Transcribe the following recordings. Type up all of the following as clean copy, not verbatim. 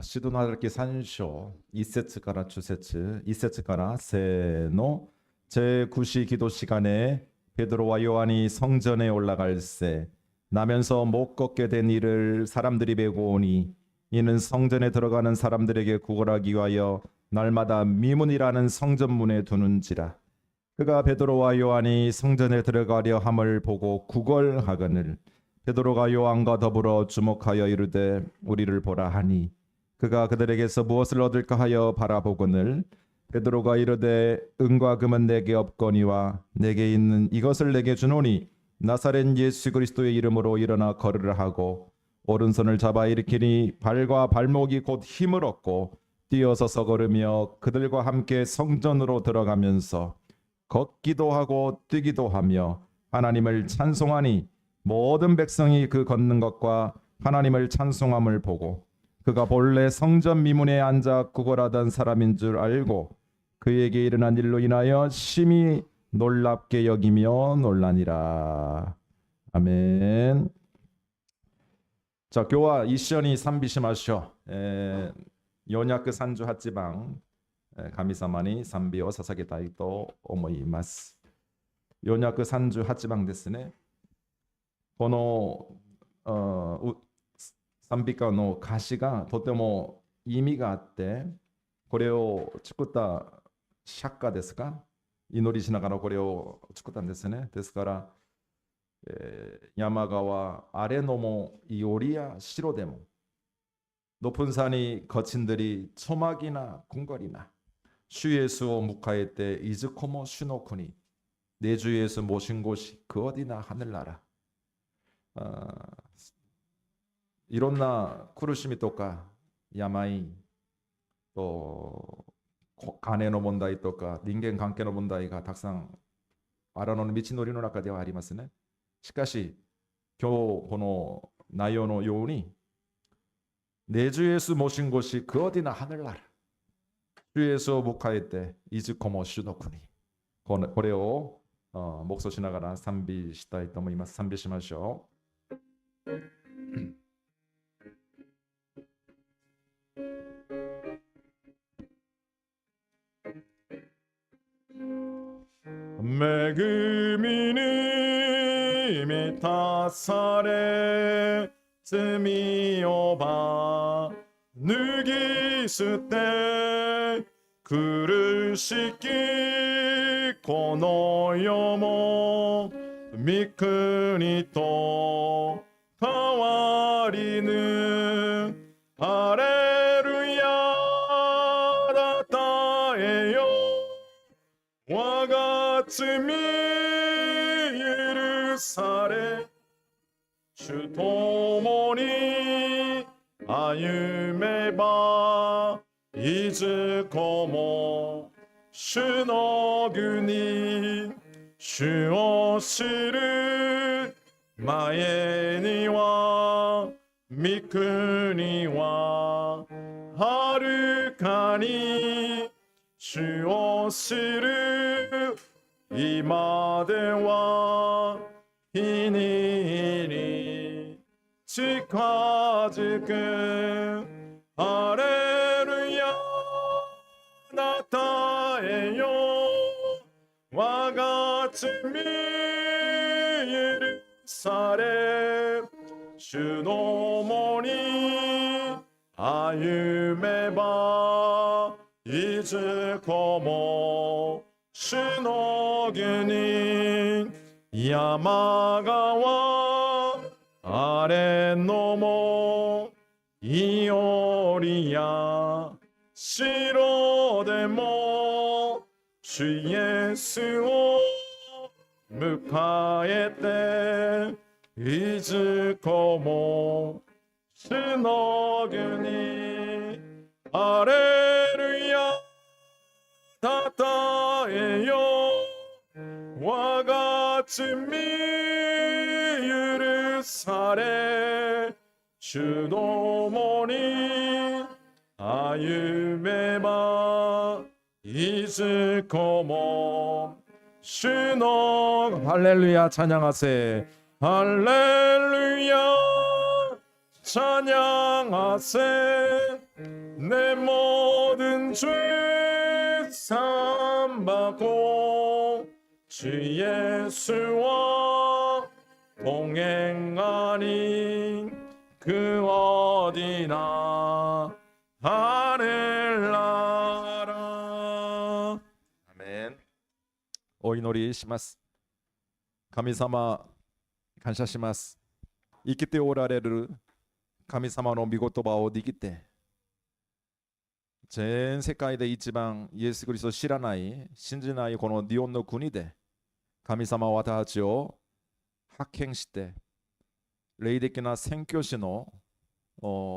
シドナルキ3章1節から2節1節から세の제9시 기도 시간에 베드로와 요한이 성전에 올라갈새 나면서 못 걷게 된 이를 사람들이 베고 오니 이는 성전에 들어가는 사람들에게 구걸하기 위하여 날마다 미문이라는 성전문에 두는지라. 그가 베드로와 요한이 성전에 들어가려 함을 보고 구걸하거늘 베드로가 요한과 더불어 주목하여 이르되 우리를 보라 하니 그가 그들에게서 무엇을 얻을까 하여 바라보거늘 베드로가 이르되 은과 금은 내게 없거니와 내게 있는 이것을 내게 주노니 나사렛 예수 그리스도의 이름으로 일어나 걸으라 하고 오른손을 잡아 일으키니 발과 발목이 곧 힘을 얻고 뛰어서서 걸으며 그들과 함께 성전으로 들어가면서 걷기도 하고 뛰기도 하며 하나님을 찬송하니 모든 백성이 그 걷는 것과 하나님을 찬송함을 보고 그가 본래 성전 미문에 앉아 구걸하던 사람인 줄 알고 그에게 일어난 일로 인하여 심히 놀랍게 여기며 놀라니라. 아멘. 자, 교와 이시연이 산비시마쇼 요냐크 산주 핫지방 가미사마니 산비を捧げたいと思います。요냐크 산주 핫지방ですね。この賛美歌の歌詞がとても意味があって、これを作った釈迦ですか、祈りしながらこれを作ったんですね。ですから、山川아래 너머 이오리야 시로데모 높은 산이 거친들이 초막이나 궁궐이나 주 예수 묵하에 때 이즈코모 슈노쿠니 내 주 예수 모신 곳이 그 어디나 하늘나라. いろんな苦しみとか病と金の問題とか人間関係の問題がたくさん荒野の道のりの中ではありますね。しかし今日この内容のように내 주 예수 모신 곳이 그 어디나 하늘나라 주 예수 묵하에 때 이즈코모 슈노쿠니 これを黙想しながら賛美したいと思います。賛美しましょう。恵みに満たされ罪をば脱ぎ捨て苦しきこの世も御国と変わりぬハレルヤだたえよ我が罪許され主ともに歩めばいずこも主の国主を知る前には御国ははるかに主を知る今では日に近づくハレルヤなたえよ我が罪許され主のもに歩めばいずこも主の国山川あれのもいおりや城でも主イエスを迎えていずこも主の国ハレルヤたたえよ我が罪許され主のもに歩めばいずこも主の할렐루야 찬양하세 할렐루야 찬양하세 내 모든 죄 삼받고 주 예수와 동행하니 그 어디나 하늘나라. 아멘. お祈りします。神様感謝します。生きておられる神様の御言葉をできて、全世界で一番イエス・キリストを知らない、信じないこの日本の国で、神様は私たちを発見して、霊的な宣教師の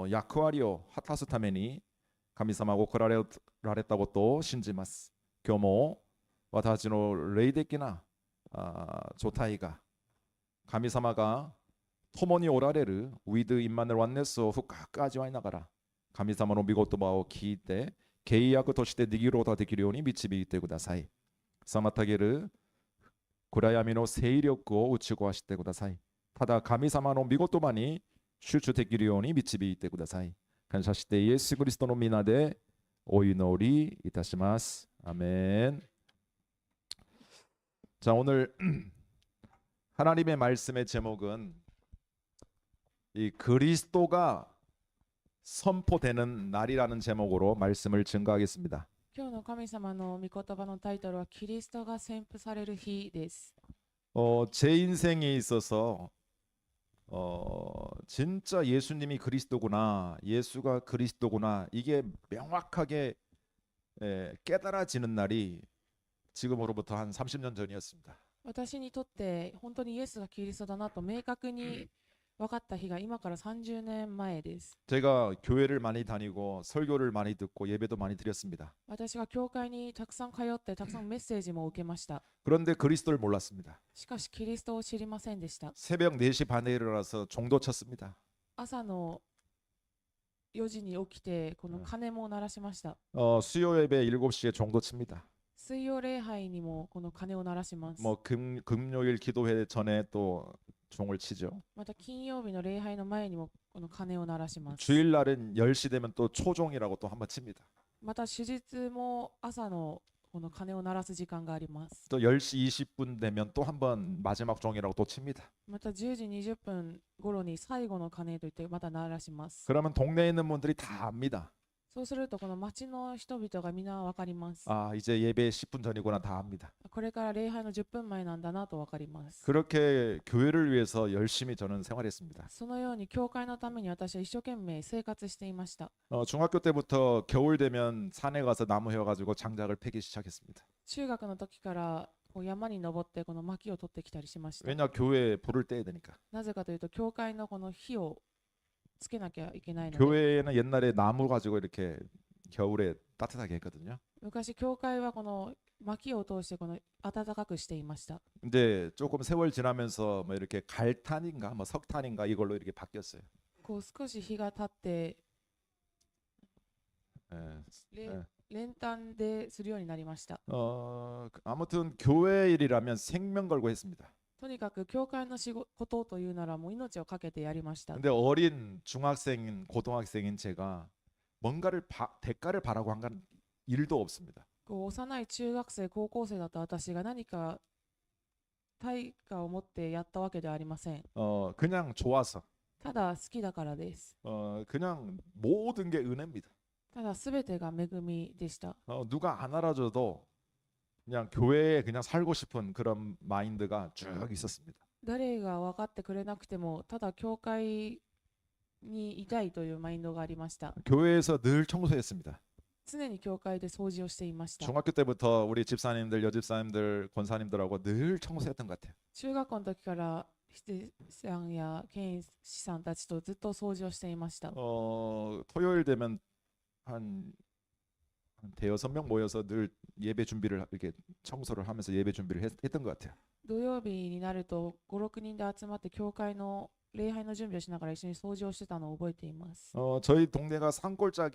役割を果たすために、神様が来られたことを信じます。今日も私たちの霊的な状態が、神様が共におられるウィド・インマヌエル・ワンネスを深く味わいながら、神様の御言葉を聞いて契約としてできることができるように導いてください。妨げる暗闇の勢力を打ち壊してください。ただ神様の御言葉に集中できるように導いてください。感謝してイエス・キリストの皆でお祈りいたします。アメン。자, 오늘 하나님의 말씀의 제목은 이 그리스도가 선포되는 날이라는 제목으로 말씀을 증거하겠습니다. 今日の神様の御言葉のタイトルはキリストが宣布される日です。 제 인생에 있어서 진짜 예수님이 그리스도구나, 예수가 그리스도구나, 이게 명확하게 깨달아지는 날이 지금으로부터 한 30년 전이었습니다. 私にとって本当にイエスがキリストだなと明確に分かった日が今から30年前です。 제가 교회를 많이 다니고 설교를 많이 듣고 예배도 많이 드렸습니다. 私は教会にたくさん通ってたくさんメッセージも受けました。 그런데 그리스도를 몰랐습니다. しかしキリストを知りませんでした。 새벽 4시 반에 일어나서 종도 쳤습니다. 朝の4時に起きてこの鐘も鳴らしました。 수요 예배 7시에 종도 칩니다. 水曜礼拝にもこの鐘を鳴らします。 금요일 기도회 전에 또 종을 치죠. また金曜日の礼拝の前にもこの鐘を鳴らします。 주일날은 10시 되면 또 초종이라고 또 한번 칩니다. また手術も朝のこの鐘を鳴らす時間があります。 또 10시 20분 되면 또 한번 마지막 종이라고 또 칩니다. また10時20分頃に最後の鐘といってまた鳴らします。 그러면 동네에 있는 분들이 다 압니다. そうするとこの町の人々がみんなわかります。 아, 이제 예배 10분 전이구나 다 압니다. これから礼拝の10分前なんだなとわかります。 그렇게 교회를 위해서 열심히 저는 생활했습니다. そのように教会のために私は一生懸命生活していました。 중학교 때부터 겨울 되면 산에 가서 나무 헤어가지고 장작을 패기 시작했습니다. 中学の時からこう山に登ってこの薪を取ってきたりしました。 왜냐 교회에 불을 떼야 되니까. なぜかというと教会のこの火をつけなきゃいけないので。 교회에는 옛날에 나무 가지고 이렇게 겨울에 따뜻하게 했거든요. 昔教会はこの薪を通してこの暖かくしていました。 근데 조금 세월 지나면서 뭐 이렇게 갈탄인가 뭐 석탄인가 이걸로 이렇게 바뀌었어요. こう少し日が経って 예. 練炭でするようになりました。 아무튼 교회 일이라면 생명 걸고 했습니다. とにかく教会の仕事というならもう命をかけてやりました。 근데 어린 중학생인 고등학생인 제가 뭔가를 대가를 바라고 한 건 일도 없습니다. こう幼い中学生高校生だった私が何か対価を持ってやったわけではありません。 그냥 좋아서 ただ好きだからです。 그냥 모든 게 은혜입니다. ただすべてが恵みでした。 누가 안 알아줘도 그냥 교회에 그냥 살고 싶은 그런 마인드가 쭉 있었습니다. 誰が分かってくれなくてもただ教会にいたいというマインドがありました。 교회에서 늘 청소했습니다. 常に教会で掃除をしていました。 중학교 때부터 우리 집사님들, 여집사님들, 권사님들하고 늘 청소했던 것 같아요. 中学校の時から筆さんや検視さんたちとずっと掃除をしていました。 토요일 되면 한 대여섯 명 모여서 늘 예배 준비를 이렇게 청소를 하면서 예배 준비를 했던 것 같아요. 土曜日になると5、6人で集まって教会の礼拝の準備をしながら一緒に掃除をしてたのを覚えています。 저희 동네가 산골짝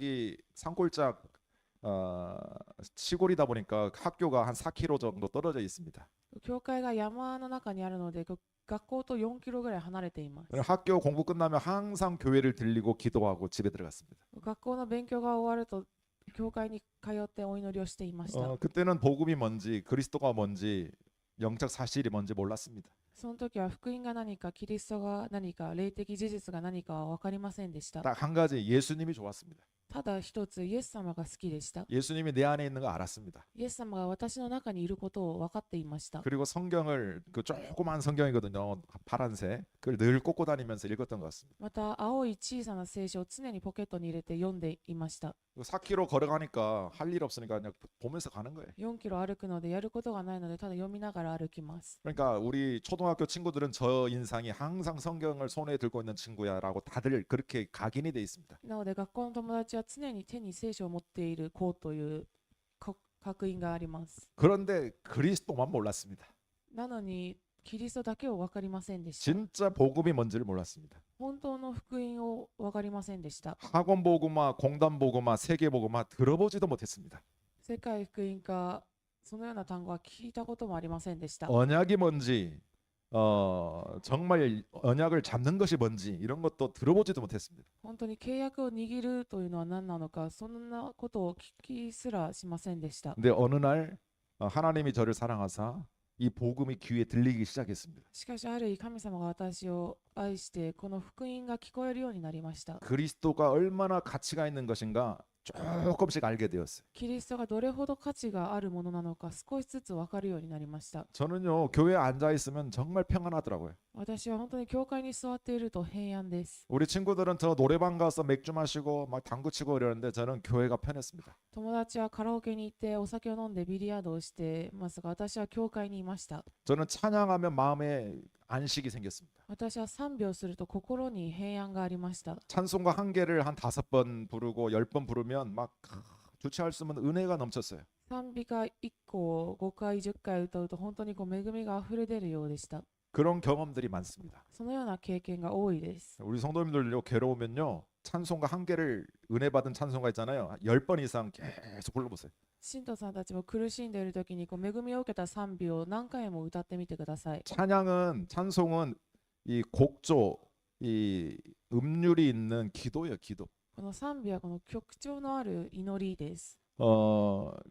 시골이다 보니까 학교가 한 4km 정도 떨어져 있습니다. 教会が山の中にあるので学校と4キロぐらい離れています。 학교 공부 끝나면 항상 교회를 들리고 기도하고 집에 들어갔습니다. 学校の勉強が終わると教会に通ってお祈りをしていました。 그때는 복음이 뭔지 그리스도가 뭔지 영적 사실이 뭔지 몰랐습니다. その時は福音が何かキリストが何か霊的事実が何かは分かりませんでした。 딱 한 가지 예수님이 좋았습니다. ただ一つイエス様が好きでした。 예수님이 내 안에 있는 거 알았습니다. イエス様が私の中にいることを分かっていました。 그리고 성경을 그 조그만 성경이거든요. 파란색. 그걸 늘 꽂고 다니면서 읽었던 것 같습니다. また青い小さな聖書を常にポケットに入れて読んでいました。 4km 걸어가니까 할 일 없으니까 그냥 보면서 가는 거예요. 4キロ歩くのでやることがないのでただ読みながら歩きます。 그러니까 우리 초등학교 친구들은 저 인상이 항상 성경을 손에 들고 있는 친구야라고 다들 그렇게 각인이 돼 있습니다. なので学校の友達は常に手に聖書を持っている子という確認があります。 그런데 그리스도만 몰랐습니다. なのにキリストだけを分かりませんでした。 진짜 복음이 뭔지를 몰랐습니다. 本当の福音を分かりませんでした。 학원 복음화, 공단 복음화, 세계 복음화 들어보지도 못했습니다. 世界福音かそのような単語は聞いたこともありませんでした。 언약이 뭔지 정말 언약을 잡는 것이 뭔지 이런 것도 들어보지도 못했습니다. 本当に契約を握るというのは何なのか、そんなことを聞きすらしませんでした。 근데 어느 날 하나님이 저를 사랑하사 이 복음이 귀에 들리기 시작했습니다. しかしある日神様が私を愛してこの福音が聞こえるようになりました。 그리스도가 얼마나 가치가 있는 것인가 조금씩 알게 되었어요. キリストがどれほど価値があるものなのか少しずつ分かるようになりました。 저는요 교회에 앉아 있으면 정말 평안하더라고요. 私は本当に教会に座っていると平安です。 우리 친구들은 저 노래방 가서 맥주 마시고 막 당구 치고 이러는데 저는 교회가 편했습니다. 友達はカラオケに行ってお酒を飲んでビリヤードをしてますが、私は教会にいました。 저는 찬양하면 마음에 안식이 생겼습니다. 私は賛美をすると心に平安がありました。 찬송가 한 개를 한 5번 부르고 10번 부르면 막 주체할 수 없는 은혜가 넘쳤어요. 賛美歌1個を5回10回歌うと本当に恵みが溢れ出るようでした。 그런 경험들이 많습니다. そのような経験が多いです。 우리 성도님들요 괴로우면요 찬송가 한 개를 은혜 받은 찬송가 있잖아요. 10번 이상 계속 불러보세요. 信徒さんたちも苦しんでいる時に恵みを受けた賛美を何回も歌ってみてください。 찬송은 이 곡조, 이 음률이 있는 기도예요, 기도. この賛美はこの曲調のある祈りです。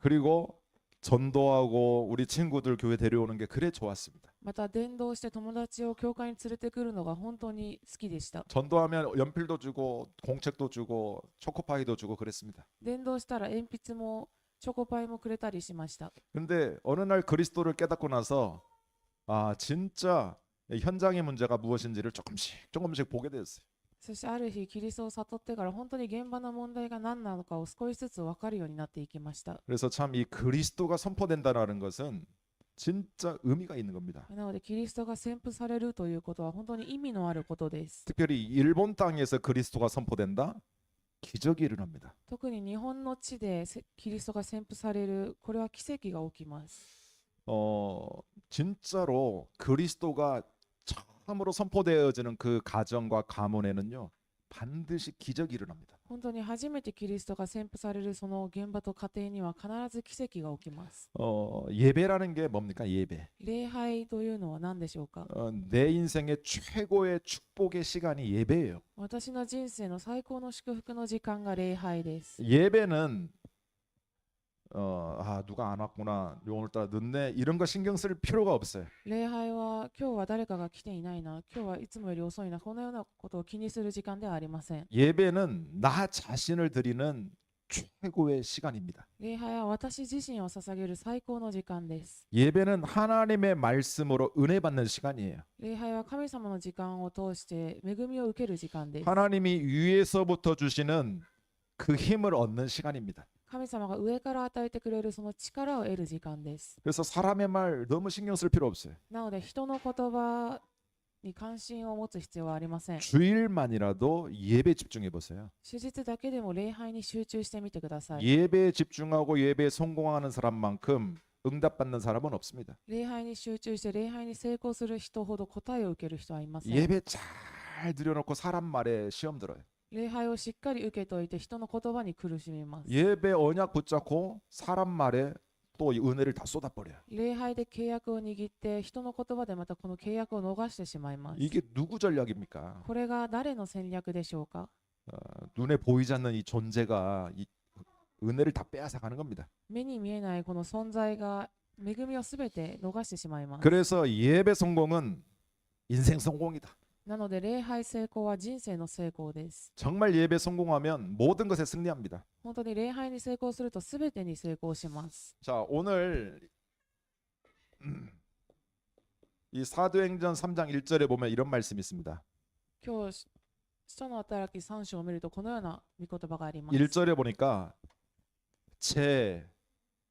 그리고 전도하고 우리 친구들 교회 데려오는 게 그래 좋았습니다. また伝道して友達を教会に連れてくるのが本当に好きでした。 전도하면 연필도 주고 공책도 주고 초코파이도 주고 그랬습니다. 伝道したら鉛筆もチョコパイもくれたりしました。 근데 어느 날 그리스도를 깨닫고 나서 아 진짜 현장의 문제가 무엇인지를 조금씩 보게 됐어요. そしてある日キリストを悟ってから本当に現場の問題が何なのかを少しずつ分かるようになっていきました。 그래서 참 이 그리스도가 선포된다는 것은 진짜 의미가 있는 겁니다. なのでキリストが宣布されるということは本当に意味のあることです。 특별히 일본 땅에서 그리스도가 선포된다? 기적이 일어납니다. 特に日本の地でキリストが宣布される、これは奇跡が起きます。 진짜로 그리스도가 처음으로 선포되어지는 그 가정과 가문에는요 반드시 기적이 일어납니다. 本当に初めてキリストが宣布されるその現場と家庭には必ず奇跡が起きます。 예배라는 게 뭡니까? 예배. 礼拝というのは何でしょうか。 내 인생의 최고의 축복의 시간이 예배예요. 私の人生の最高の祝福の時間が礼拝です。 예배는 누가 안 왔구나, 오늘따라 늦네 이런 거 신경 쓸 필요가 없어요. 礼拝は今日は誰かが来ていないな、今日はいつもより遅いな、このようなことを気にする時間ではありません。 예배는 나 자신을 드리는 최고의 시간입니다. 礼拝は私自身を捧げる最高の時間です。 예배는 하나님의 말씀으로 은혜 받는 시간이에요. 礼拝は神様の時間を通して恵みを受ける時間です。 하나님이 위에서부터 주시는 그 힘을 얻는 시간입니다. 神様が上から与えてくれるその力を得る時間です。 그래서 사람의 말 너무 신경 쓸 필요 없어요. なので人の言葉に関心を持つ必要はありません。 주일만이라도 예배 집중해 보세요. 手術だけでも礼拝に集中してみてください。 예배에 집중하고 예배에 성공하는 사람만큼 응답받는 사람은 없습니다. 礼拝に集中して礼拝に成功する人ほど答えを受ける人はいません。 예배 잘 들여놓고 사람 말에 시험 들어요. 礼拝をしっかり受けといて人の言葉に苦しみます。 예배 언약 붙잡고 사람 말에 또 이 은혜를 다 쏟아버려요. 礼拝で契約を握って人の言葉でまたこの契約を逃してしまいます。 이게 누구 전략입니까? これが誰の戦略でしょうか。 눈에 보이지 않는 이 존재가 이 은혜를 다 빼앗아가는 겁니다. 目に見えないこの存在が恵みをすべて逃してしまいます。 그래서 예배 성공은 인생 성공이다. なので礼拝成功は人生の成功です。 정말 예배 성공하면 모든 것에 승리합니다. 本当に礼拝に成功するとすべてに成功します。 자, 오늘 이 사도행전 3장 1절에 보면 이런 말씀이 있습니다. 今日使徒の働き3章を見るとこのような御言葉があります。 1절에 보니까 제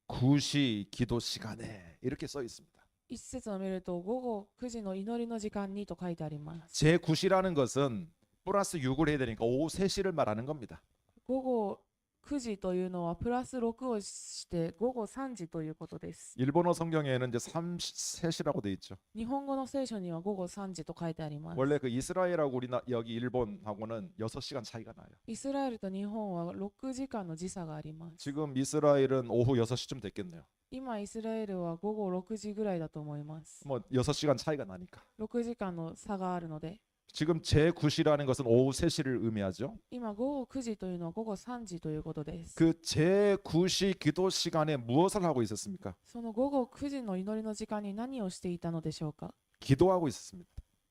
9시 기도 시간에 이렇게 써 있습니다. 一節を見ると午後9時の祈りの時間にと書いてあります。 제 9시라는 것은 플러스 6을 해야 되니까 오후 3시를 말하는 겁니다. 午後9時というのはプラス6をして午後3時ということです。 일본어 성경에는 이제 3시라고 돼 있죠. 日本語の聖書には午後3時と書いてあります。 원래 그 이스라엘하고 우리나 여기 일본하고는 6시간 차이가 나요. イスラエルと日本は6時間の時差があります。 지금 이스라엘은 오후 6시쯤 됐겠네요. 今イスラエルは午後6時ぐらいだと思います。 뭐 6시간 차이가 나니까. 6時間の差があるので、 지금 제 9시라는 것은 오후 3시를 의미하죠. 今午後9時というのは午後3時ということです。 그 제 9시 기도 시간에 무엇을 하고 있었습니까? その午後9時の祈りの時間に何をしていたのでしょうか。 기도하고 있었습니다.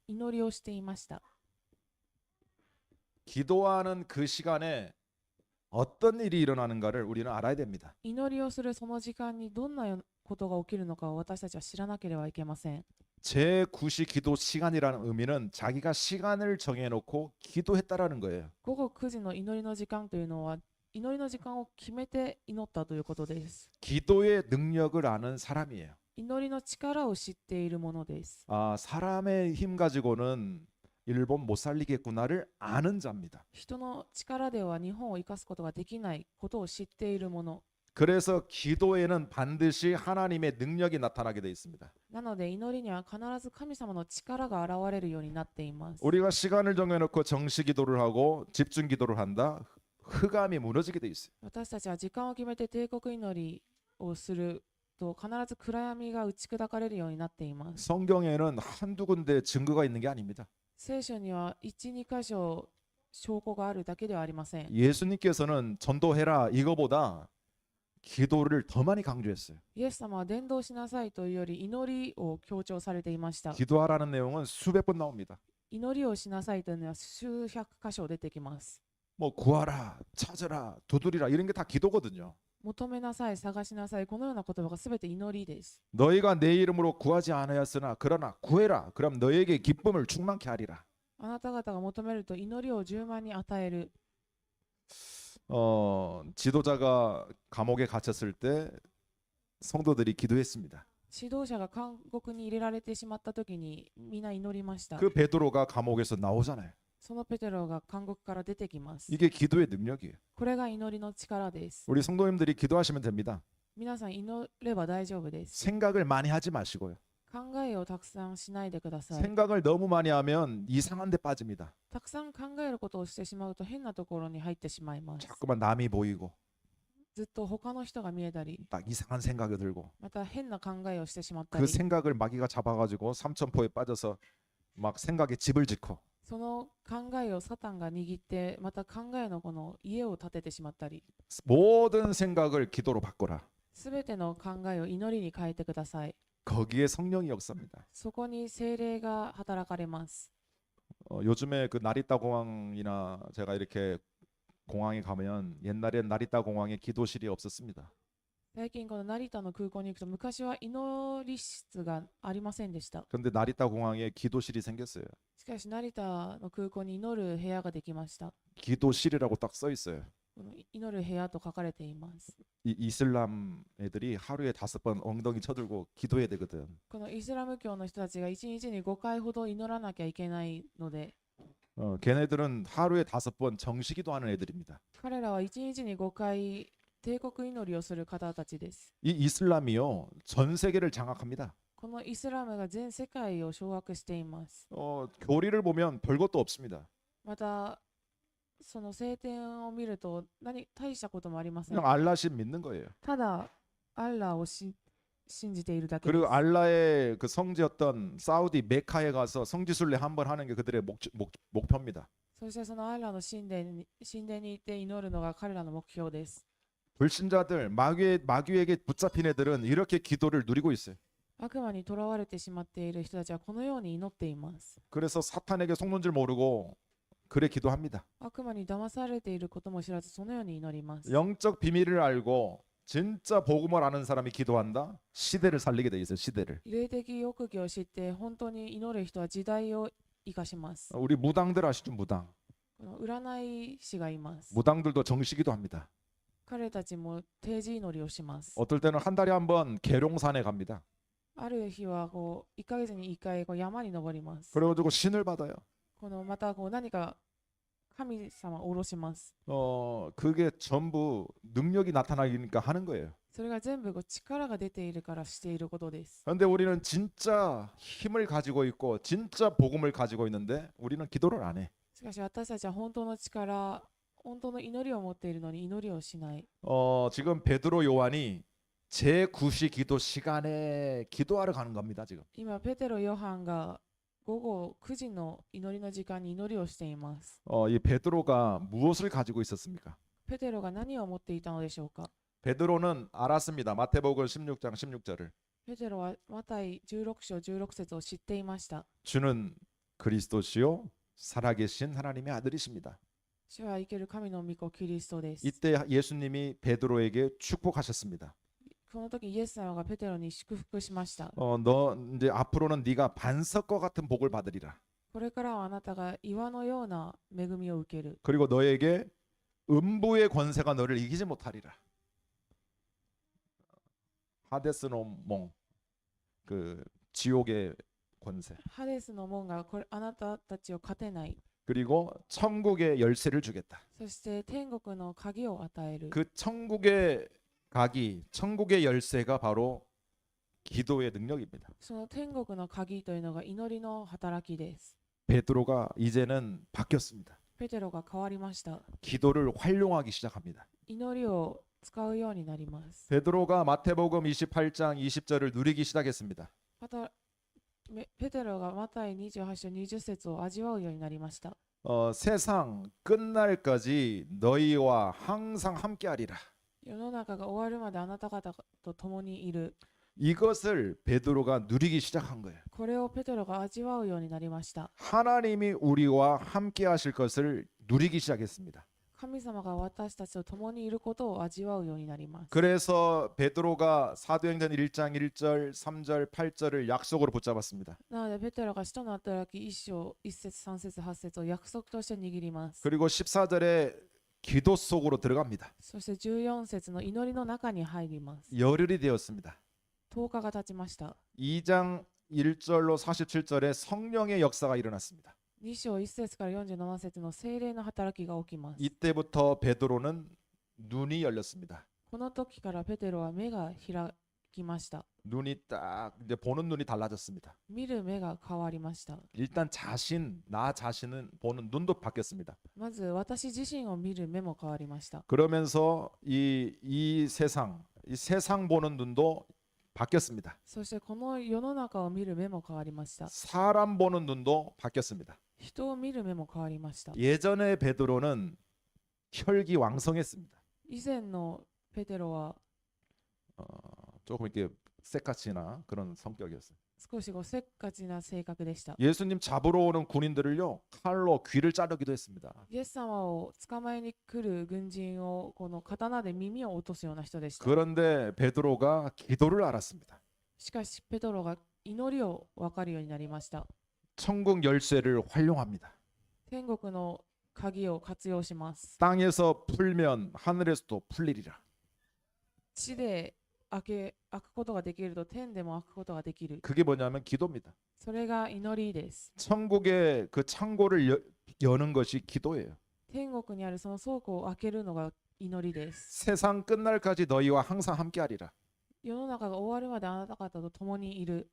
祈りをしていました。 기도하는 그 시간에 어떤 일이 일어나는가를 우리는 알아야 됩니다. 祈りをするその時間にどんなことが起きるのかを私たちは知らなければいけません。 제 9시 기도 시간이라는 의미는 자기가 시간을 정해놓고 기도했다라는 거예요. 午後9時の祈りの時間というのは祈りの時間を決めて祈ったということです。 기도의 능력을 아는 사람이에요. 祈りの力を知っているものです。 아, 사람의 힘 가지고는 일본 못 살리겠구나를 아는 자입니다. 人の力では日本を生かすことができないことを知っているもの。 그래서 기도에는 반드시 하나님의 능력이 나타나게 되어 있습니다. なので祈りには必ず神様の力が現れるようになっています。 우리가 시간을 정해놓고 정시 기도를 하고 집중 기도를 한다. 흑암이 무너지게 되어 있어요. 私たちは時間を決めて帝国祈りをすると必ず暗闇が打ち砕かれるようになっています。 성경에는 한두 군데 증거가 있는 게 아닙니다. 聖書には1、2箇所証拠があるだけではありません。 예수님께서는 전도해라 이거보다 기도를 더 많이 강조했어요. イエス様は伝道しなさいというより祈りを強調されていました。 기도하라는 내용은 수백 번 나옵니다. 祈りをしなさいというのは数百箇所出てきます。 뭐 구하라, 찾으라, 두드리라 이런 게 다 기도거든요. 求めなさい、探しなさい、このような言葉がすべて祈りです。 너희가 내 이름으로 구하지 않았으나 그러나 구해라. 그럼 너에게 기쁨을 충만케 하리라. あなた方が求めると祈りを10万に与える。 지도자가 감옥에 갇혔을 때 성도들이 기도했습니다. 指導者が監獄に入れられてしまった時にみんな祈りました。 그 베드로가 감옥에서 나오잖아요. そのペテロが監獄から出てきます。 이게 기도의 능력이에요. これが祈りの力です。 우리 성도님들이 기도하시면 됩니다. 皆さん祈れば大丈夫です。 생각을 많이 하지 마시고요. 考えをたくさんしないでください。 생각을 너무 많이 하면 이상한 데 빠집니다. たくさん考えることをしてしまうと変なところに入ってしまいます。 자꾸만 남이 보이고 ずっと他の人が見えたり、 딱 이상한 생각이 들고 また変な考えをしてしまったり、 그 생각을 마귀가 잡아가지고 삼천포에 빠져서 막 생각에 집을 짓고 その考えをサタンが握って、また考えのこの家を建ててしまったり、 모든 생각을 기도로 바꿔라. すべての考えを祈りに変えてください。 거기에 성령이 역사입니다. そこに聖霊が働かれます。 요즘에 그 나리타 공항이나 제가 이렇게 공항에 가면 옛날엔 나리타 공항에 기도실이 없었습니다. 最近この成田の空港に行くと昔は祈り室がありませんでした。 그런데 나리타 공항에 기도실이 생겼어요. しかし成田の空港に祈る部屋ができました。 기도실이라고 딱 써 있어요. この祈る部屋と書かれています。 이 이슬람 애들이 하루에 5번 엉덩이 쳐들고 기도해야 되거든. このイスラム教の人たちが1日に5回ほど祈らなきゃいけないので、 걔네들은 하루에 5번 정시 기도하는 애들입니다. 彼らは1日に5回帝国祈りをする方たちです。 이 이슬람이요 전 세계를 장악합니다. このイスラムが全世界を掌握しています。 교리를 보면 별것도 없습니다. また、その聖典を見ると大したこともありません。 그냥 알라신 믿는 거예요. ただ、 알라を信じているだけで 그리고 す。 알라의 그 성지였던 사우디 메카에 가서 성지순례 한번 하는 게 그들의 목표입니다. そしてそのアラの神殿に行って祈るのが彼らの目標です。 불신자들 마귀에게 붙잡힌 애들은 이렇게 기도를 누리고 있어요. 悪魔に囚われてしまっている人たちはこのように祈っています。 그래서 사탄에게 속는 줄 모르고 그래 기도합니다. 悪魔に騙されていることも知らずそのように祈ります。 영적 비밀을 알고 진짜 복음을 아는 사람이 기도한다. 시대를 살리게 돼 있어요. 시대를. 霊的奥義を知って本当に祈る人は時代を生かします。 우리 무당들 아시죠? 무당. この占い師がいます。 무당들도 정시기도 합니다. 彼たちも定時祈りをします。 어떨 때는 한 달에 한 번 계룡산에 갑니다. ある日は1ヶ月に1回山に登ります。 그래가지고 신을 받아요. また何か神様を下ろします。 그게 전부 능력이 나타나니까 하는 거예요. それが全部力が出ているからしていることです。 그런데 우리는 진짜 힘을 가지고 있고 진짜 복음을 가지고 있는데 우리는 기도를 안 해. しかし私たちは本当の力、本当の祈りを持っているのに祈りをしない。 지금 베드로 요한이 제9시 기도 시간에 기도하러 가는 겁니다. 지금. 今ペテロ・ヨハンが午後9時の祈りの時間に祈りをしています。 이 베드로가 무엇을 가지고 있었습니까? ペテロが何を持っていたのでしょうか。 베드로는 알았습니다. 마태복음 16장 16절을. ペテロはマタイ16章16節を知っていました。 주는 그리스도시요 살아계신 하나님의 아들이십니다. 主は生ける神の御子キリストです。 이때 예수님이 베드로에게 축복하셨습니다. この時イエス様がペテロに祝福しました。 너 이제 앞으로는 네가 반석과 같은 복을 받으리라. これからはあなたが岩のような恵みを受ける。 그리고 너에게 음부의 권세가 너를 이기지 못하리라. 하데스노몽 그 지옥의 권세. ハデスの門があなたたちを勝てない。 그리고 천국의 열쇠를 주겠다. そして天国の鍵を与える。 그 천국의 가기, 천국의 열쇠가 바로 기도의 능력입니다. その天国の鍵というのが祈りの働きです。 베드로가 이제는 바뀌었습니다. ペテロが変わりました。 기도를 활용하기 시작합니다. 祈りを使うようになります。 베드로가 마태복음 28장 20절을 누리기 시작했습니다. またペテロがマタイ28章20節を味わうようになりました。 세상 끝날까지 너희와 항상 함께하리라. 世の中が終わるまであなた方と共にいる。 이것을 베드로가 누리기 시작한 거예요. これをペテロが味わうようになりました。 하나님이 우리와 함께하실 것을 누리기 시작했습니다. 神様が私たちと共にいることを味わうようになります。 그래서 베드로가 사도행전 1장 1절, 3절, 8절을 약속으로 붙잡았습니다. なのでペテロが使徒の働き1章1節3節8節を約束として握ります。 그리고 14절에 기도 속으로 들어갑니다. そして14節の祈りの中に入ります。 열흘이 되었습니다. 10日が経ちました。 2장 1절로 47절에 성령의 역사가 일어났습니다. 2章1節から47節の聖霊の働きが起きます。 이때부터 베드로는 눈이 열렸습니다. この時からペテロは目が開きました。 눈이 딱 이제 보는 눈이 달라졌습니다. 見る目が変わりました。 일단 나 자신은 보는 눈도 바뀌었습니다. まず私自身を見る目も変わりました。 그러면서 이 세상 보는 눈도 바뀌었습니다. そしてこの世の中を見る目も変わりました。 사람 보는 눈도 바뀌었습니다. 人を見る目も変わりました。 예전에 베드로는 혈기왕성했습니다. 以前のペテロは 조금 이렇게 쎄까치나 그런 성격이었어요. 少しせっかちな性格でした。 예수님 잡으러 오는 군인들을요 칼로 귀를 자르기도 했습니다. イエス様を捕まえに来る軍人をこの刀で耳を落とすような人でした。 그런데 베드로가 기도를 알았습니다. しかしペテロが祈りを分かるようになりました。 천국 열쇠를 활용합니다. 天国の鍵を活用します。 땅에서 풀면 하늘에서도 풀리리라. 地で開くことができると天でも開くことができる。 그게 뭐냐면 기도입니다. それが祈りです。 천국의 그 창고를 여는 것이 기도예요. 天国にあるその倉庫を開けるのが祈りです。 세상 끝날까지 너희와 항상 함께하리라. 世の中が終わるまであなた方と共にいる。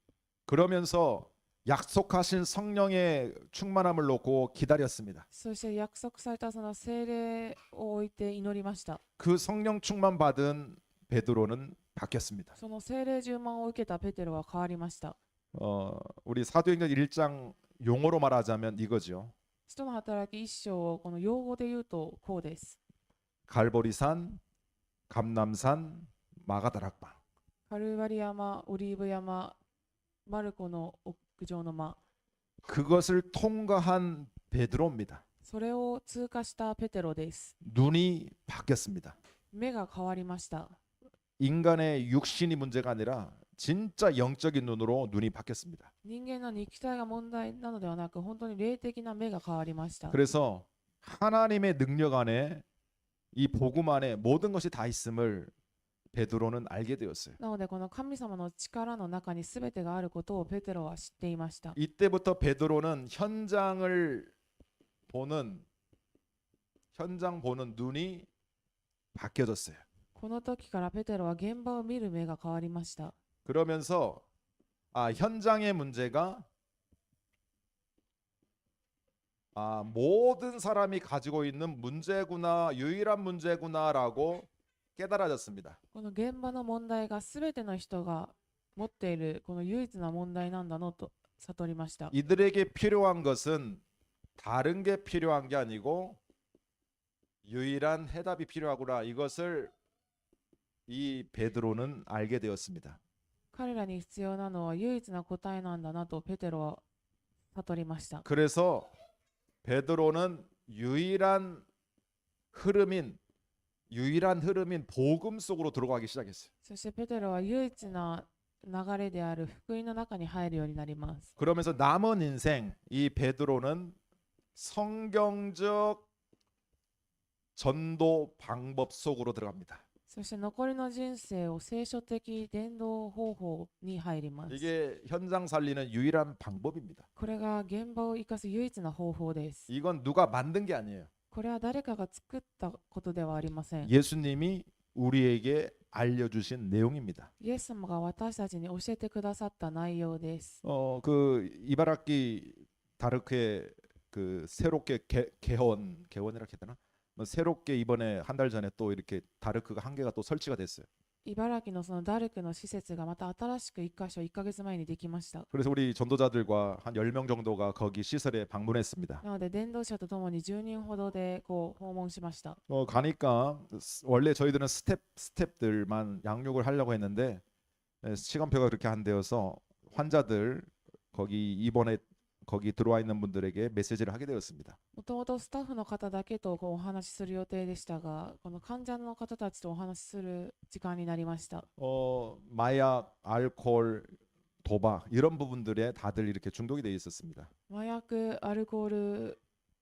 그러면서 약속하신 성령의 충만함을 놓고 기다렸습니다. そして約束されたその聖霊を置いて祈りました。 그 성령 충만 받은 베드로는 바뀌었습니다. その聖霊充満を受けたペテロは変わりました。 우리 사도행전 1장 용어로 말하자면 이거죠. 使徒の働き一章をこの用語で言うとこうです。 갈보리산, 감남산, 마가다락방. カルバリ山、オリーブ山、マルコの屋上の間、 그것을 통과한 베드로입니다. それを通過したペテロです。 눈이 바뀌었습니다. 目が変わりました。 인간의 육신이 문제가 아니라 진짜 영적인 눈으로 눈이 바뀌었습니다. 人間の肉体が問題なのではなく、本当に霊的な目が変わりました。 그래서 하나님의 능력 안에 이 복음 안에 모든 것이 다 있음을 베드로는 알게 되었어요. なのでこの神様の力の中に全てがあることをペテロは知っていました。 이때부터 베드로는 현장 보는 눈이 바뀌어졌어요. この時からペテロは現場を見る目が変わりました。 그러면서 현장의 문제가 모든 사람이 가지고 있는 문제구나, 유일한 문제구나라고 깨달아졌습니다. この現場の問題が全ての人が持っているこの唯一な問題なんだのと悟りました。 이들에게 필요한 것은 다른 게 필요한 게 아니고 유일한 해답이 필요하구나. 이것을 이 베드로는 알게 되었습니다. 彼らに必要なのは唯一な答えなんだなとペテロは悟りました。 그래서 베드로는 유일한 흐름인 복음 속으로 들어가기 시작했어요. そしてペテロは唯一な流れである福音の中に入るようになります。 그러면서 남은 인생 이 베드로는 성경적 전도 방법 속으로 들어갑니다. そして残りの人生を聖書的伝道方法に入ります。 이게 현장 살리는 유일한 방법입니다. これが現場を生かす唯一な方法です。 이건 누가 만든 게 아니에요. これは誰かが作ったことではありません。 예수님이 우리에게 알려주신 내용입니다. イエス様が私たちに教えてくださった内容です。 그 이바라키 다르크의 그 새롭게 개원이라고 해야 되나? 새롭게 이번에 한 달 전에 또 이렇게 다르크가 한 개가 또 설치가 됐어요. 茨城のそのダルクの施設がまた新しく1箇所1ヶ月前にできました。 그래서 우리 전도자들과 한 10명 정도가 거기 시설에 방문했습니다. なので伝道者とともに10人ほどでこう訪問しました。 가니까 원래 저희들은 스텝들만 양육을 하려고 했는데 시간표가 그렇게 안 되어서 환자들 거기 입원에 거기 들어와 있는 분들에게 메시지를 하게 되었습니다. もともとスタッフの方だけとこうお話しする予定でしたが、この患者の方たちとお話しする時間になりました。 마약, 알코올, 도박 이런 부분들에 다들 이렇게 중독이 되어 있었습니다. 麻薬、アルコール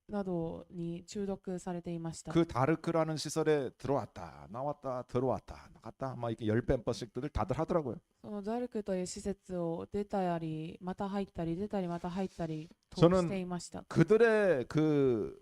などに中毒されていました。 그 다르크라는 시설에 들어왔다 나왔다 들어왔다 나갔다 막 이렇게 10번씩들 다들 하더라고요. そのダルクという施設を出たりまた入ったり出たりまた入ったりと 저는 していました。 그들의 그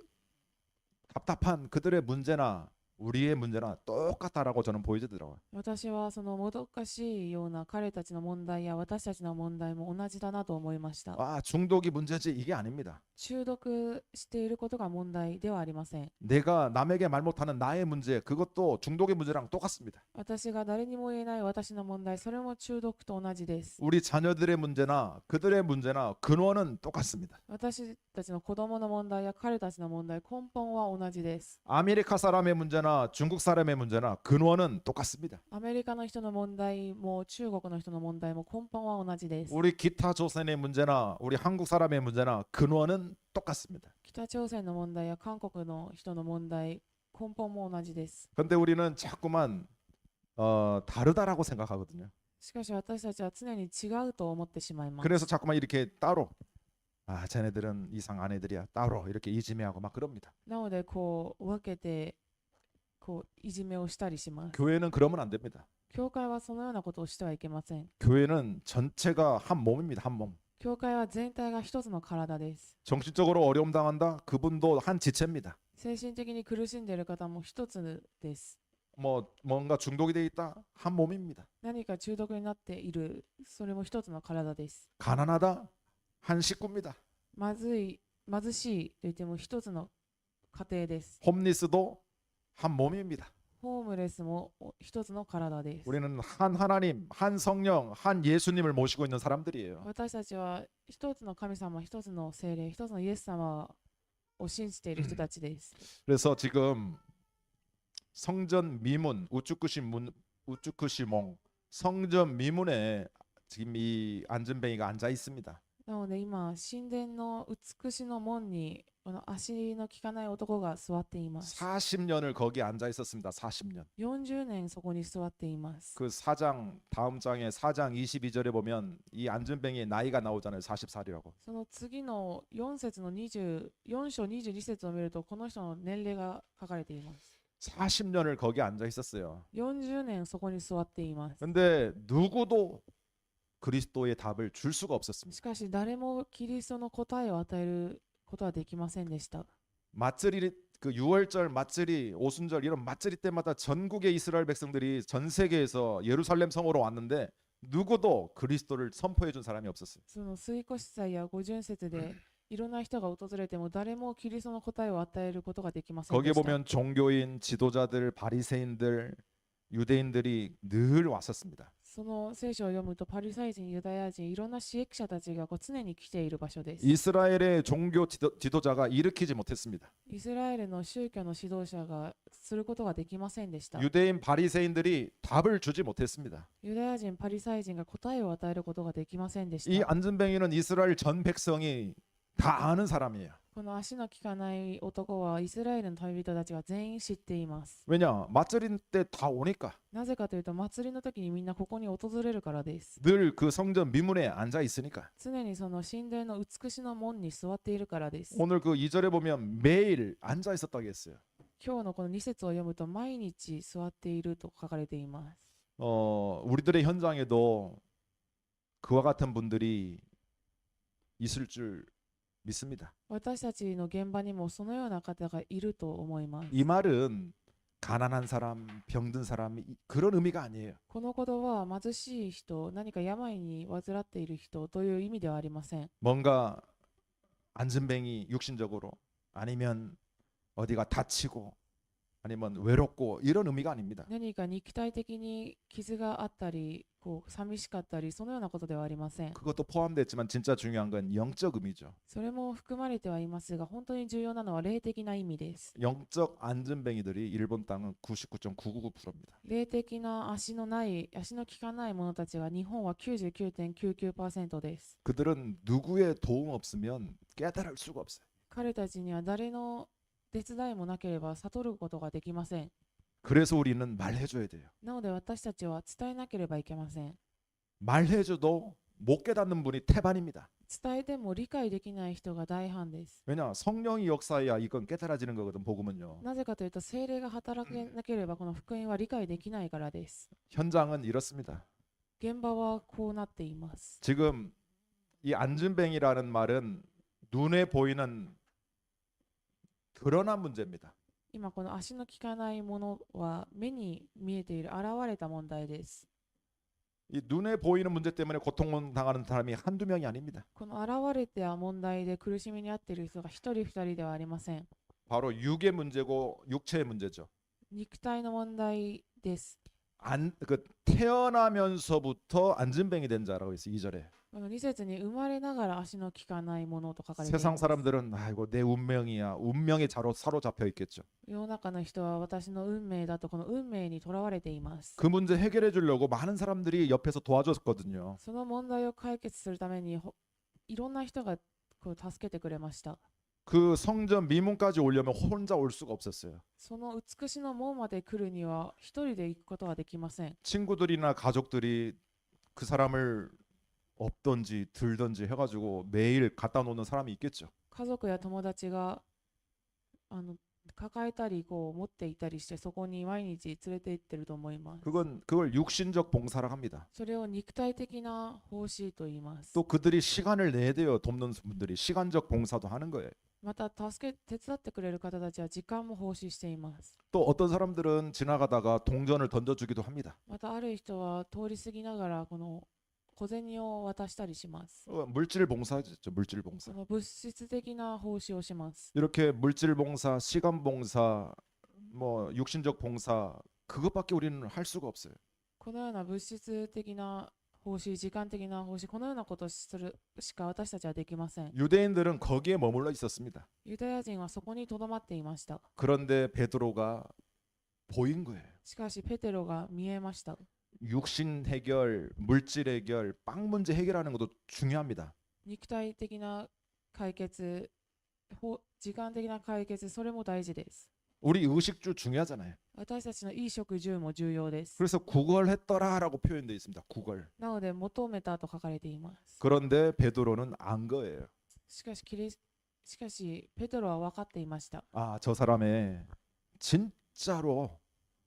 답답한 그들의 문제나 우리의 문제나 똑같다라고 저는 보여지더라고요. 私はそのもどかしいような彼たちの問題や私たちの問題も同じだなと思いました。 중독이 문제지 이게 아닙니다. 中毒していることが問題ではありません。 내가 남에게 말 못하는 나의 문제 그것도 중독의 문제랑 똑같습니다. 私が誰にも言えない私の問題、それも中毒と同じです。 우리 자녀들의 문제나 그들의 문제나 근원은 똑같습니다. 私たちの子供の問題や彼たちの問題、根本は同じです。 아메리카 사람의 문제나 중국 사람의 문제나 근원은 똑같습니다. アメリカの人の問題も中国の人の問題も根本は同じです。 우리 기타 조선의 문제나 우리 한국 사람의 문제나 근원은 똑같습니다. 北朝鮮の問題や韓国の人の問題、根本も同じです。 근데 우리는 자꾸만 다르다라고 생각하거든요. しかし私たちは常に違うと思ってしまいます。 그래서 자꾸만 이렇게 따로 쟤네들은 이상한 애들이야 따로 이렇게 이지매하고 막 그럽니다. なのでこう分けてこういじめをしたりします。 교회는 그러면 안 됩니다. 教会はそのようなことをしてはいけません。 교회는 전체가 한 몸입니다. 한 몸. 教会は全体が一つの体です。 정신적으로 어려움 당한다. 그분도 한 지체입니다. 精神的に苦しんでいる方も一つです。 뭔가 중독이 돼 있다. 한 몸입니다. 何か中毒になっている、それも一つの体です。 가난하다. 한 식구입니다. 貧しいと言っても一つの家庭です。 홈리스도 한 몸입니다. ホームレスも一つの体です。 우리는 한 하나님, 한 성령, 한 예수님을 모시고 있는 사람들이에요. 私たちは一つの神様、一つの聖霊、一つのイエス様を信じている人たちです。 그래서 지금 성전 미문, 우쭈크시몽 성전 미문에 지금 이 안전뱅이가 앉아 있습니다. なので今、神殿の美しの門にこの足の利かない男が座っています。 40년을 거기 앉아 있었습니다. 40년. 40年そこに座っています。 그 4장 다음 장에 4장 22절에 보면 이 안전뱅이의 나이가 나오잖아요. 40살이라고. その次の4節の24章22節を見ると、この人の年齢が書かれています。 40년을 거기 앉아 있었어요. 40年そこに座っています。 근데 누구도 그리스도의 답을 줄 수가 없었습니다. しかし誰もキリストの答えを与えることはできませんでした。 맞절이 그 6월절 맞절이 오순절 이런 맞절이 때마다 전국의 이스라엘 백성들이 전 세계에서 예루살렘 성으로 왔는데 누구도 그리스도를 선포해 준 사람이 없었어요. その水越祭や五巡節でいろんな人が訪れても誰もキリストの答えを与えることができませんで 거기에 した。 보면 종교인, 지도자들, 바리새인들, 유대인들이 늘 왔었습니다. その聖書を読むとパリサイ人、ユダヤ人、いろんな刺激者たちが常に来ている場所です。 이스라엘의 종교 지도자가 일으키지 못했습니다. イスラエルの宗教の指導者がすることができませんでした。 유대인 바리새인들이 답을 주지 못했습니다. ユダヤ人、パリサイ人が答えを与えることができませんでし 이 た。 안전뱅이는 이스라엘 전 백성이 다 아는 사람이에요. この足の利かない男はイスラエルの旅人たちが全員知っています。 왜냐? 맞절인 때 다 오니까 なぜかというと、祭りの時にみんなここに訪れるからです。 늘 그 성전 미문에 앉아 있으니까. 常にその神殿の美しの門に座っているからです。 오늘 그 2절에 보면 매일 앉아 있었다고 했어요. 今日のこの2節を読むと、毎日座っていると書かれています。 우리들의 현장에도 그와 같은 분들이 있을 줄 믿습니다. 私たちの現場にもそのような方がいると思います。 이 말은 가난한 사람, 병든 사람 그런 의미가 아니에요. この言葉は貧しい人、何か病に患っている人という意味ではありません。 뭔가 안전뱅이 육신적으로 아니면 어디가 다치고 아니면 외롭고 이런 의미가 아닙니다. 何か肉体的に傷があったり、寂しかったり、そのようなことではありません。 그것도 포함됐지만 진짜 중요한 건 영적 의미죠. それも含まれてはいますが、本当に重要なのは霊的な意味です。 영적 안전뱅이들이 일본 땅은 99.999%입니다. 霊的な足のない、足の利かない者たちは日本は 99.99% です。 그들은 누구의 도움 없으면 깨달을 수가 없어요. 彼たちには誰の手伝いもなければ悟ることができません。 그래서 우리는 말해줘야 돼요. なので私たちは伝えなければいけません。 말해줘도 못 깨닫는 분이 태반입니다. 伝えても理解できない人が大半です。 왜냐? 성령이 역사해야 이건 깨달아지는 거거든. 복음은요. なぜかというと、聖霊が働けなければこの福音は理解できないからです。 현장은 이렇습니다. 現場はこうなっています。 지금 이 안전뱅이라는 말은 눈에 보이는 드러난 문제입니다. 今この足の利かないものは目に見えている現れた問題です。 이 눈에 보이는 문제 때문에 고통을 당하는 사람이 한두 명이 아닙니다. この現れた問題で苦しみに遭っている人が一人二人ではありません。 바로 육의 문제고 육체의 문제죠. 肉体の問題です。 태어나면서부터 안전뱅이 된 자라고 있어요. 2절에. この2節に生まれながら足の利かないものと書かれてい 세상 ます。 사람들은 아이고 내 운명이야. 운명에 사로잡혀 있겠죠. 世の中の人は私の運命だとこの運命にとらわれています。 그 문제 해결해 주려고 많은 사람들이 옆에서 도와줬거든요. その問題を解決するためにいろんな人が助けてくれました。 그 성전 미문까지 오려면 혼자 올 수가 없었어요. その美しの門まで来るには一人で行くことはできません。 친구들이나 가족들이 그 사람을 없던지 들던지 해가지고 매일 갖다 놓는 사람이 있겠죠. 家族や友達が抱えたり持っていたりしてそこに毎日連れて行ってると思います。 그걸 육신적 봉사라고 합니다. それを肉体的な奉仕と言います。 또 그들이 시간을 내야 돼요. 돕는 분들이 시간적 봉사도 하는 거예요. また手伝ってくれる方たちは時間も奉仕しています。 또 어떤 사람들은 지나가다가 동전을 던져주기도 합니다. またある人は通り過ぎながらこの小銭を渡したりします。 물질 봉사죠. 물질 봉사. その物質的な奉仕をします。 이렇게 물질 봉사, 시간 봉사, 뭐 육신적 봉사 그것밖에 우리는 할 수가 없어요. このような物質的な奉仕、時間的な奉仕、このようなことをするしか私たちはできません。 유대인들은 거기에 머물러 있었습니다. ユダヤ人はそこにとどまっていました。 그런데 베드로가 보인 거예요. しかしペテロが見えました。 육신 해결, 물질 해결, 빵 문제 해결하는 것도 중요합니다. 肉体的な解決、時間的な解決、それも大事です。 우리 의식주 중요하잖아요. 私たちの衣食住も重要です。 그래서 구걸했더라라고 표현되어 있습니다. 구걸. なので求めたと書かれています。 그런데 베드로는 안 거예요. しかしペテロは分かっていました。 아, 저 사람의 진짜로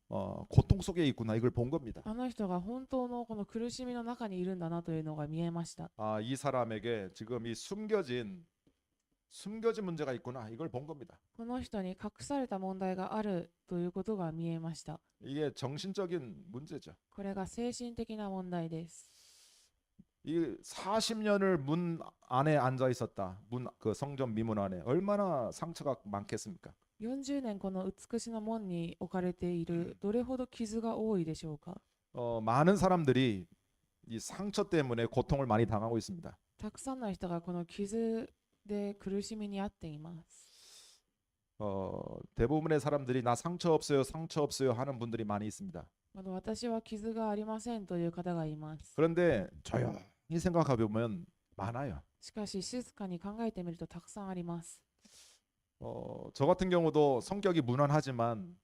고통 속에 있구나 이걸 본 겁니다. あの人が本当のこの苦しみの中にいるんだなというのが見えました。 아, 이 사람에게 지금 이 숨겨진 문제가 있구나 이걸 본 겁니다. この人に隠された問題があるということが見えました。 이게 정신적인 문제죠. これが精神的な問題です。 이 40년을 문 안에 앉아 있었다. 그 성전 미문 안에 얼마나 상처가 많겠습니까? 40年この美しの門に置かれているどれほど傷が多いでしょうか。 많은 사람들이 이 상처 때문에 고통을 많이 당하고 있습니다. たくさんの人がこの傷で苦しみにあっています。 대부분의 사람들이 나 상처 없어요 하는 분들이 많이 있습니다. 私は傷がありませんという方がいます。 그런데 조용히 생각해 보면 많아요. しかし静かに考えてみるとたくさんあります。 저 같은 경우도 성격이 무난하지만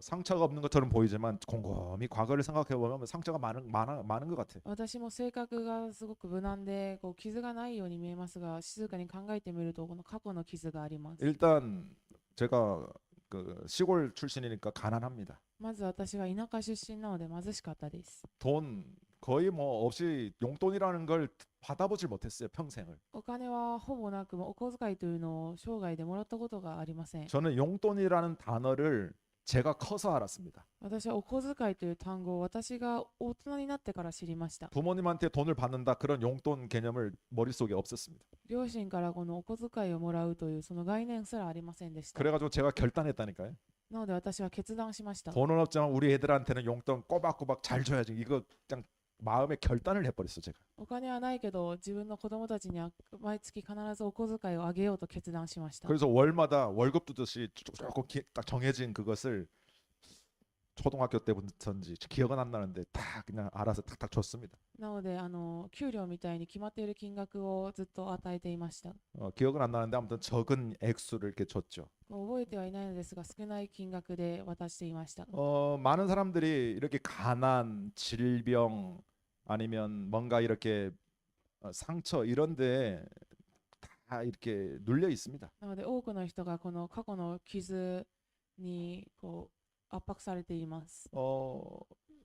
상처가 없는 것처럼 보이지만 곰곰이 과거를 생각해 보면 상처가 많은 것 같아요. 私も性格がすごく無難でこう傷がないように見えますが、静かに考えてみるとこの過去の傷があります。 일단 제가 그 시골 출신이니까 가난합니다. まず私は田舎出身なので貧しかったです。 돈 거의 뭐 없이 용돈이라는 걸 받아보질 못했어요 평생을. お金はほぼなく、お小遣いというのを生涯でもらったことがありません。 저는 용돈이라는 단어를 제가 커서 알았습니다. 私はお小遣いという単語を私が大人になってから知りました。 부모님한테 돈을 받는다 그런 용돈 개념을 머릿속에 없었습니다. 両親からこのお小遣いをもらうというその概念すらありませんでした。 그래가지고 제가 결단했다니까요. なので私は決断しました。 돈은 없지만 우리 애들한테는 용돈 꼬박꼬박 잘 줘야지. 이거 그냥 마음의 결단을 해버렸어 제가. お金はないけど自分の子供たちには毎月必ずお小遣いをあげようと決断しました。 그래서 월마다 월급 두듯이 조금 딱 정해진 그것을 초등학교 때부터인지 기억은 안 나는데 다 그냥 알아서 탁탁 줬습니다. なので給料みたいに決まっている金額をずっと与えていました。 기억은 안 나는데 아무튼 적은 액수를 이렇게 줬죠. 覚えてはいないのですが少ない金額で渡していました。 많은 사람들이 이렇게 가난, 질병 아니면 뭔가 이렇게 상처 이런데 다 이렇게 눌려 있습니다. なので多くの人がこの過去の傷にこう圧迫されています。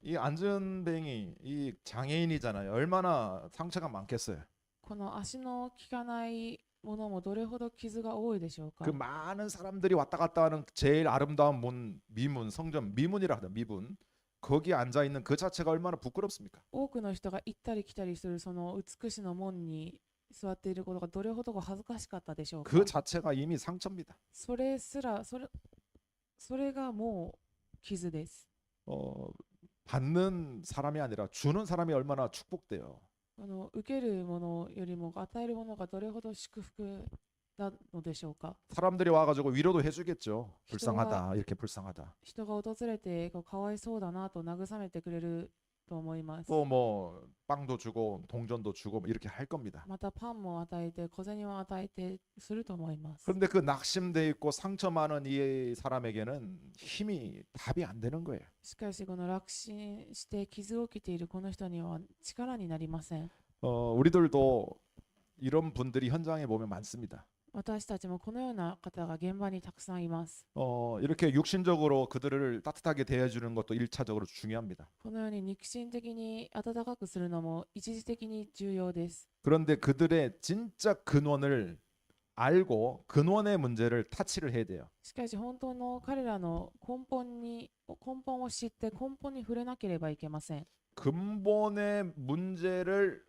이 안전뱅이 이 장애인이잖아요. 얼마나 상처가 많겠어요. この足の効かないものもどれほど傷が多いでしょうか。 그 많은 사람들이 왔다 갔다 하는 제일 아름다운 문 미문 성전 미문이라 하죠. 미문. 거기 앉아 있는 그 자체가 얼마나 부끄럽습니까? 多くの人が行ったり来たりするその美しの門に座っていることがどれほど恥ずかしかったでしょうか。 그 자체가 이미 상처입니다. それがもう傷です。 받는 사람이 아니라 주는 사람이 얼마나 축복돼요. 受けるものよりも与えるものがどれほど祝福なのでしょうか。 사람들이 와가지고 위로도 해주겠죠. 불쌍하다 이렇게 불쌍하다. 人が訪れてかわいそうだなと慰めてくれると思います。 또 뭐 빵도 주고 동전도 주고 뭐 이렇게 할 겁니다. またパンも与えて小銭を与えてすると思います。 그런데 그 낙심돼 있고 상처 많은 이 사람에게는 힘이 답이 안 되는 거예요. しかしこの落心して傷を受けているこの人には力になりません。 우리들도 이런 분들이 현장에 보면 많습니다. 私たちもこのような方が現場にたくさんいます。 이렇게 육신적으로 그들을 따뜻하게 대해주는 것도 1차적으로 중요합니다. このように肉親的に温かくするのも一時的に重要です。 그런데 그들의 진짜 근원을 알고 근원의 문제를 타치를 해야 돼요. しかし本当の彼らの根本を知って根本に触れなければいけません。 근본의 문제를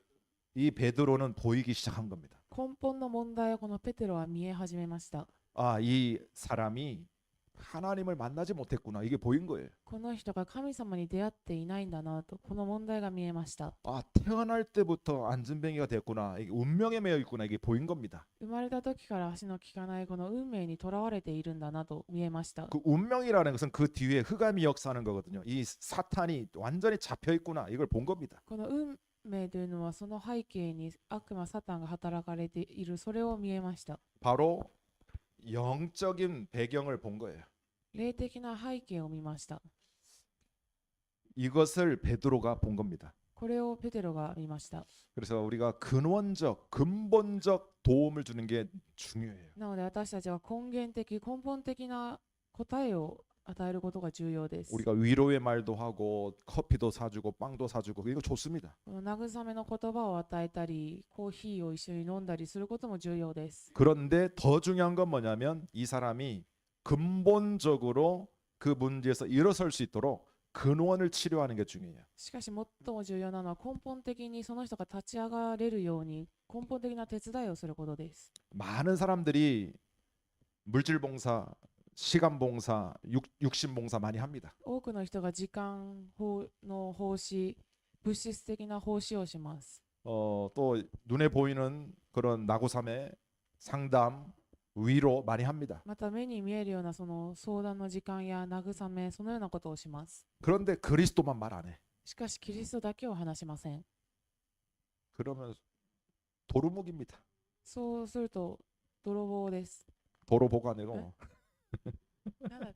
이 베드로는 보이기 시작한 겁니다. 根本の問題をこのペテロは見え始めました。 아, 이 사람이 하나님을 만나지 못했구나. 이게 보인 거예요. この人が神様に出会っていないんだなと、この問題が見えました。 아, 태어날 때부터 안진뱅이가 됐구나. 이게 운명에 매여 있구나. 이게 보인 겁니다. 生まれた時から足の利かないこの運命にとらわれているんだなと見えました。 그 운명이라는 것은 그 뒤에 흑암이 역사하는 거거든요. 이 사탄이 완전히 잡혀 있구나. 이걸 본 겁니다. この運命というのはその背景に悪魔サタンが働かれている、それを見えました。 바로 영적인 배경을 본 거예요. 霊的な背景を見ました。 이것을 베드로가 본 겁니다. これをペテロが見ました。 그래서 우리가 근원적, 근본적 도움을 주는 게 중요해요. なので私たちは根源的、根本的な答えを与えることが重要です。 우리가 위로의 말도 하고 커피도 사주고 빵도 사주고 이거 좋습니다. この慰めの言葉を与えたり、コーヒーを一緒に飲んだりすることも重要です。 그런데 더 중요한 건 뭐냐면 이 사람이 근본적으로 그 문제에서 일어설 수 있도록 근원을 치료하는 게 중요해요. しかし最も重要なのは根本的にその人が立ち上がれるように根本的な手伝いをすることです。 많은 사람들이 물질 봉사, 시간 봉사, 육신 봉사 많이 합니다. 多くの人が時間の奉仕、物質的な奉仕をします。 또 눈에 보이는 그런 나고삼의 상담, 위로 많이 합니다. また目に見えるようなその相談の時間や慰め、そのようなことをします。 그런데 그리스도만 말 안 해. しかしキリストだけを話しません。 그러면 도루묵입니다. そうすると泥棒です。 도로보가 아니고 なんだっけ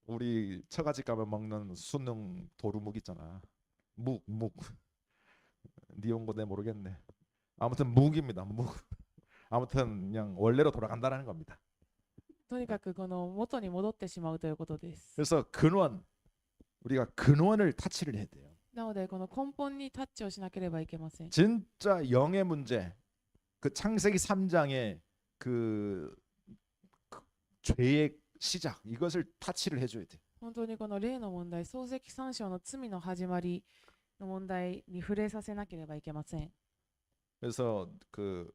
우리 처갓집 가면 먹는 수능 도루묵 있잖아. 묵. 니 온거내 모르겠네. 아무튼 묵입니다. 묵. 아무튼 그냥 원래로 돌아간다는 겁니다. とにかくこの元に戻ってしまうということです。 그래서 근원, 우리가 근원을 타치를 해야 돼요. なのでこの根本にタッチをしなければいけません。 진짜 영의 문제, 그 창세기 3장의 그 죄의 시작, 이것을 타치를 해줘야 돼. 本当にこの例の問題、漱石三章の罪の始まりの問題に触れさせなければいけません。 그래서 그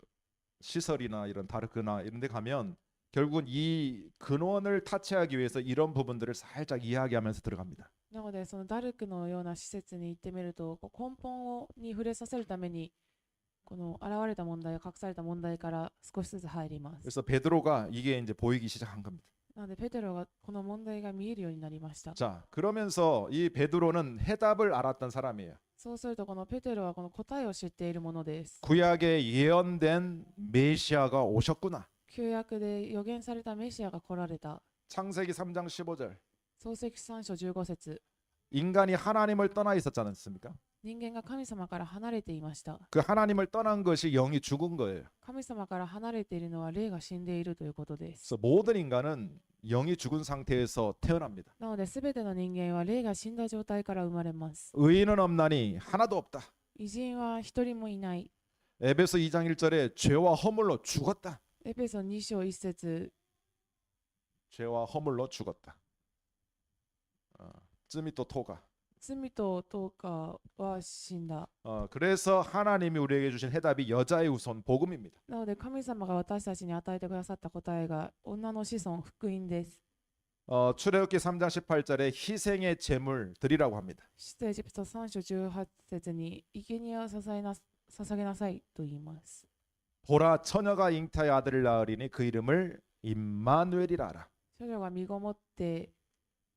시설이나 이런 다르크나 이런 데 가면 결국은 이 근원을 타치하기 위해서 이런 부분들을 살짝 이야기하면서 들어갑니다. なのでそのダルクのような施設に行ってみると、根本に触れさせるためにこの現れた問題や隠された問題から少しずつ入ります。 그래서 베드로가 이게 이제 보이기 시작한 겁니다. なのでペテロがこの問題が見えるようになりました。 자, 그러면서 이 베드로는 해답을 알았던 사람이에요. そうするとこのペテロはこの答えを知っているものです。 구약에 예언된 메시아가 오셨구나. 旧約で予言されたメシアが来られた。 창세기 3장 15절. 漱石三章15節。 인간이 하나님을 떠나 있었지 않습니까? 人間が神様から離れていました。 그 하나님을 떠난 것이 영이 죽은 거예요. 神様から離れているのは霊が死んでいるということです。 그래서 모든 인간은 영이 죽은 상태에서 태어납니다. なので全ての人間は霊が死んだ状態から生まれます。 의인은 없나니 하나도 없다. 偉人は一人もいない。 에베소 2장 1절에 죄와 허물로 죽었다. エペソ2章1節。 죄와 허물로 죽었다. 쯤이 또 토가. 罪と10日は死んだ。 그래서 하나님이 우리에게 주신 해답이 여자의 후손 복음입니다. なので神様が私たちに与えてくださった答えが女の子孫福音です。 출애굽기 3장 18절에 희생의 제물 드리라고 합니다. 出エジプト3章18節に生贄を捧げなさいと言います。 보라 처녀가 잉타의 아들을 낳으리니 그 이름을 임마누엘이라 하라. 処女が身ごもって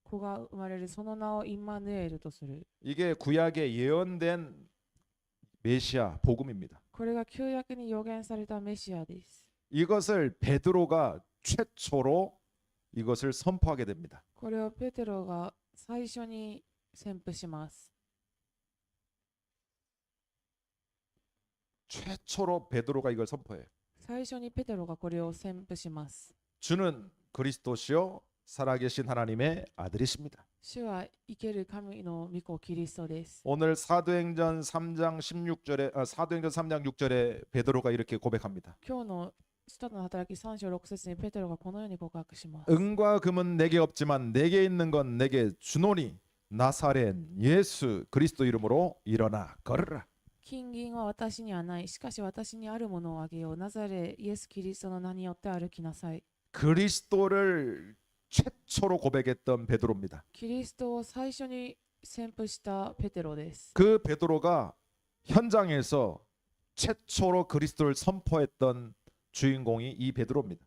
子が生まれる、その名をインマヌエルとする。 이게 구약에 예언된 메시아 복음입니다. これが旧約に予言されたメシアです。 이것을 베드로가 최초로 이것을 선포하게 됩니다. これをペテロが最初に宣布します。 최초로 베드로가 이걸 선포해요. 最初にペテロがこれを宣布します。 주는 그리스도시요 살아계신 하나님의 아들이십니다. 主は生ける神の御子キリストです。 오늘 사도행전 3장 16절에 사도행전 3장 6절에 베드로가 이렇게 고백합니다. 今日の使徒の働き3章6節にペテロがこのように告白します。 은과 금은 내게 없지만 내게 있는 건 내게 주노니 나사렛 예수 그리스도 이름으로 일어나 걸으라. 金銀は私にはない。しかし私にあるものをあげよう。ナザレイエス・キリストの名によって歩きなさい。 그리스도를 최초로 고백했던 베드로입니다. キリストを最初に宣布したペテロです。 그 베드로가 현장에서 최초로 그리스도를 선포했던 주인공이 이 베드로입니다.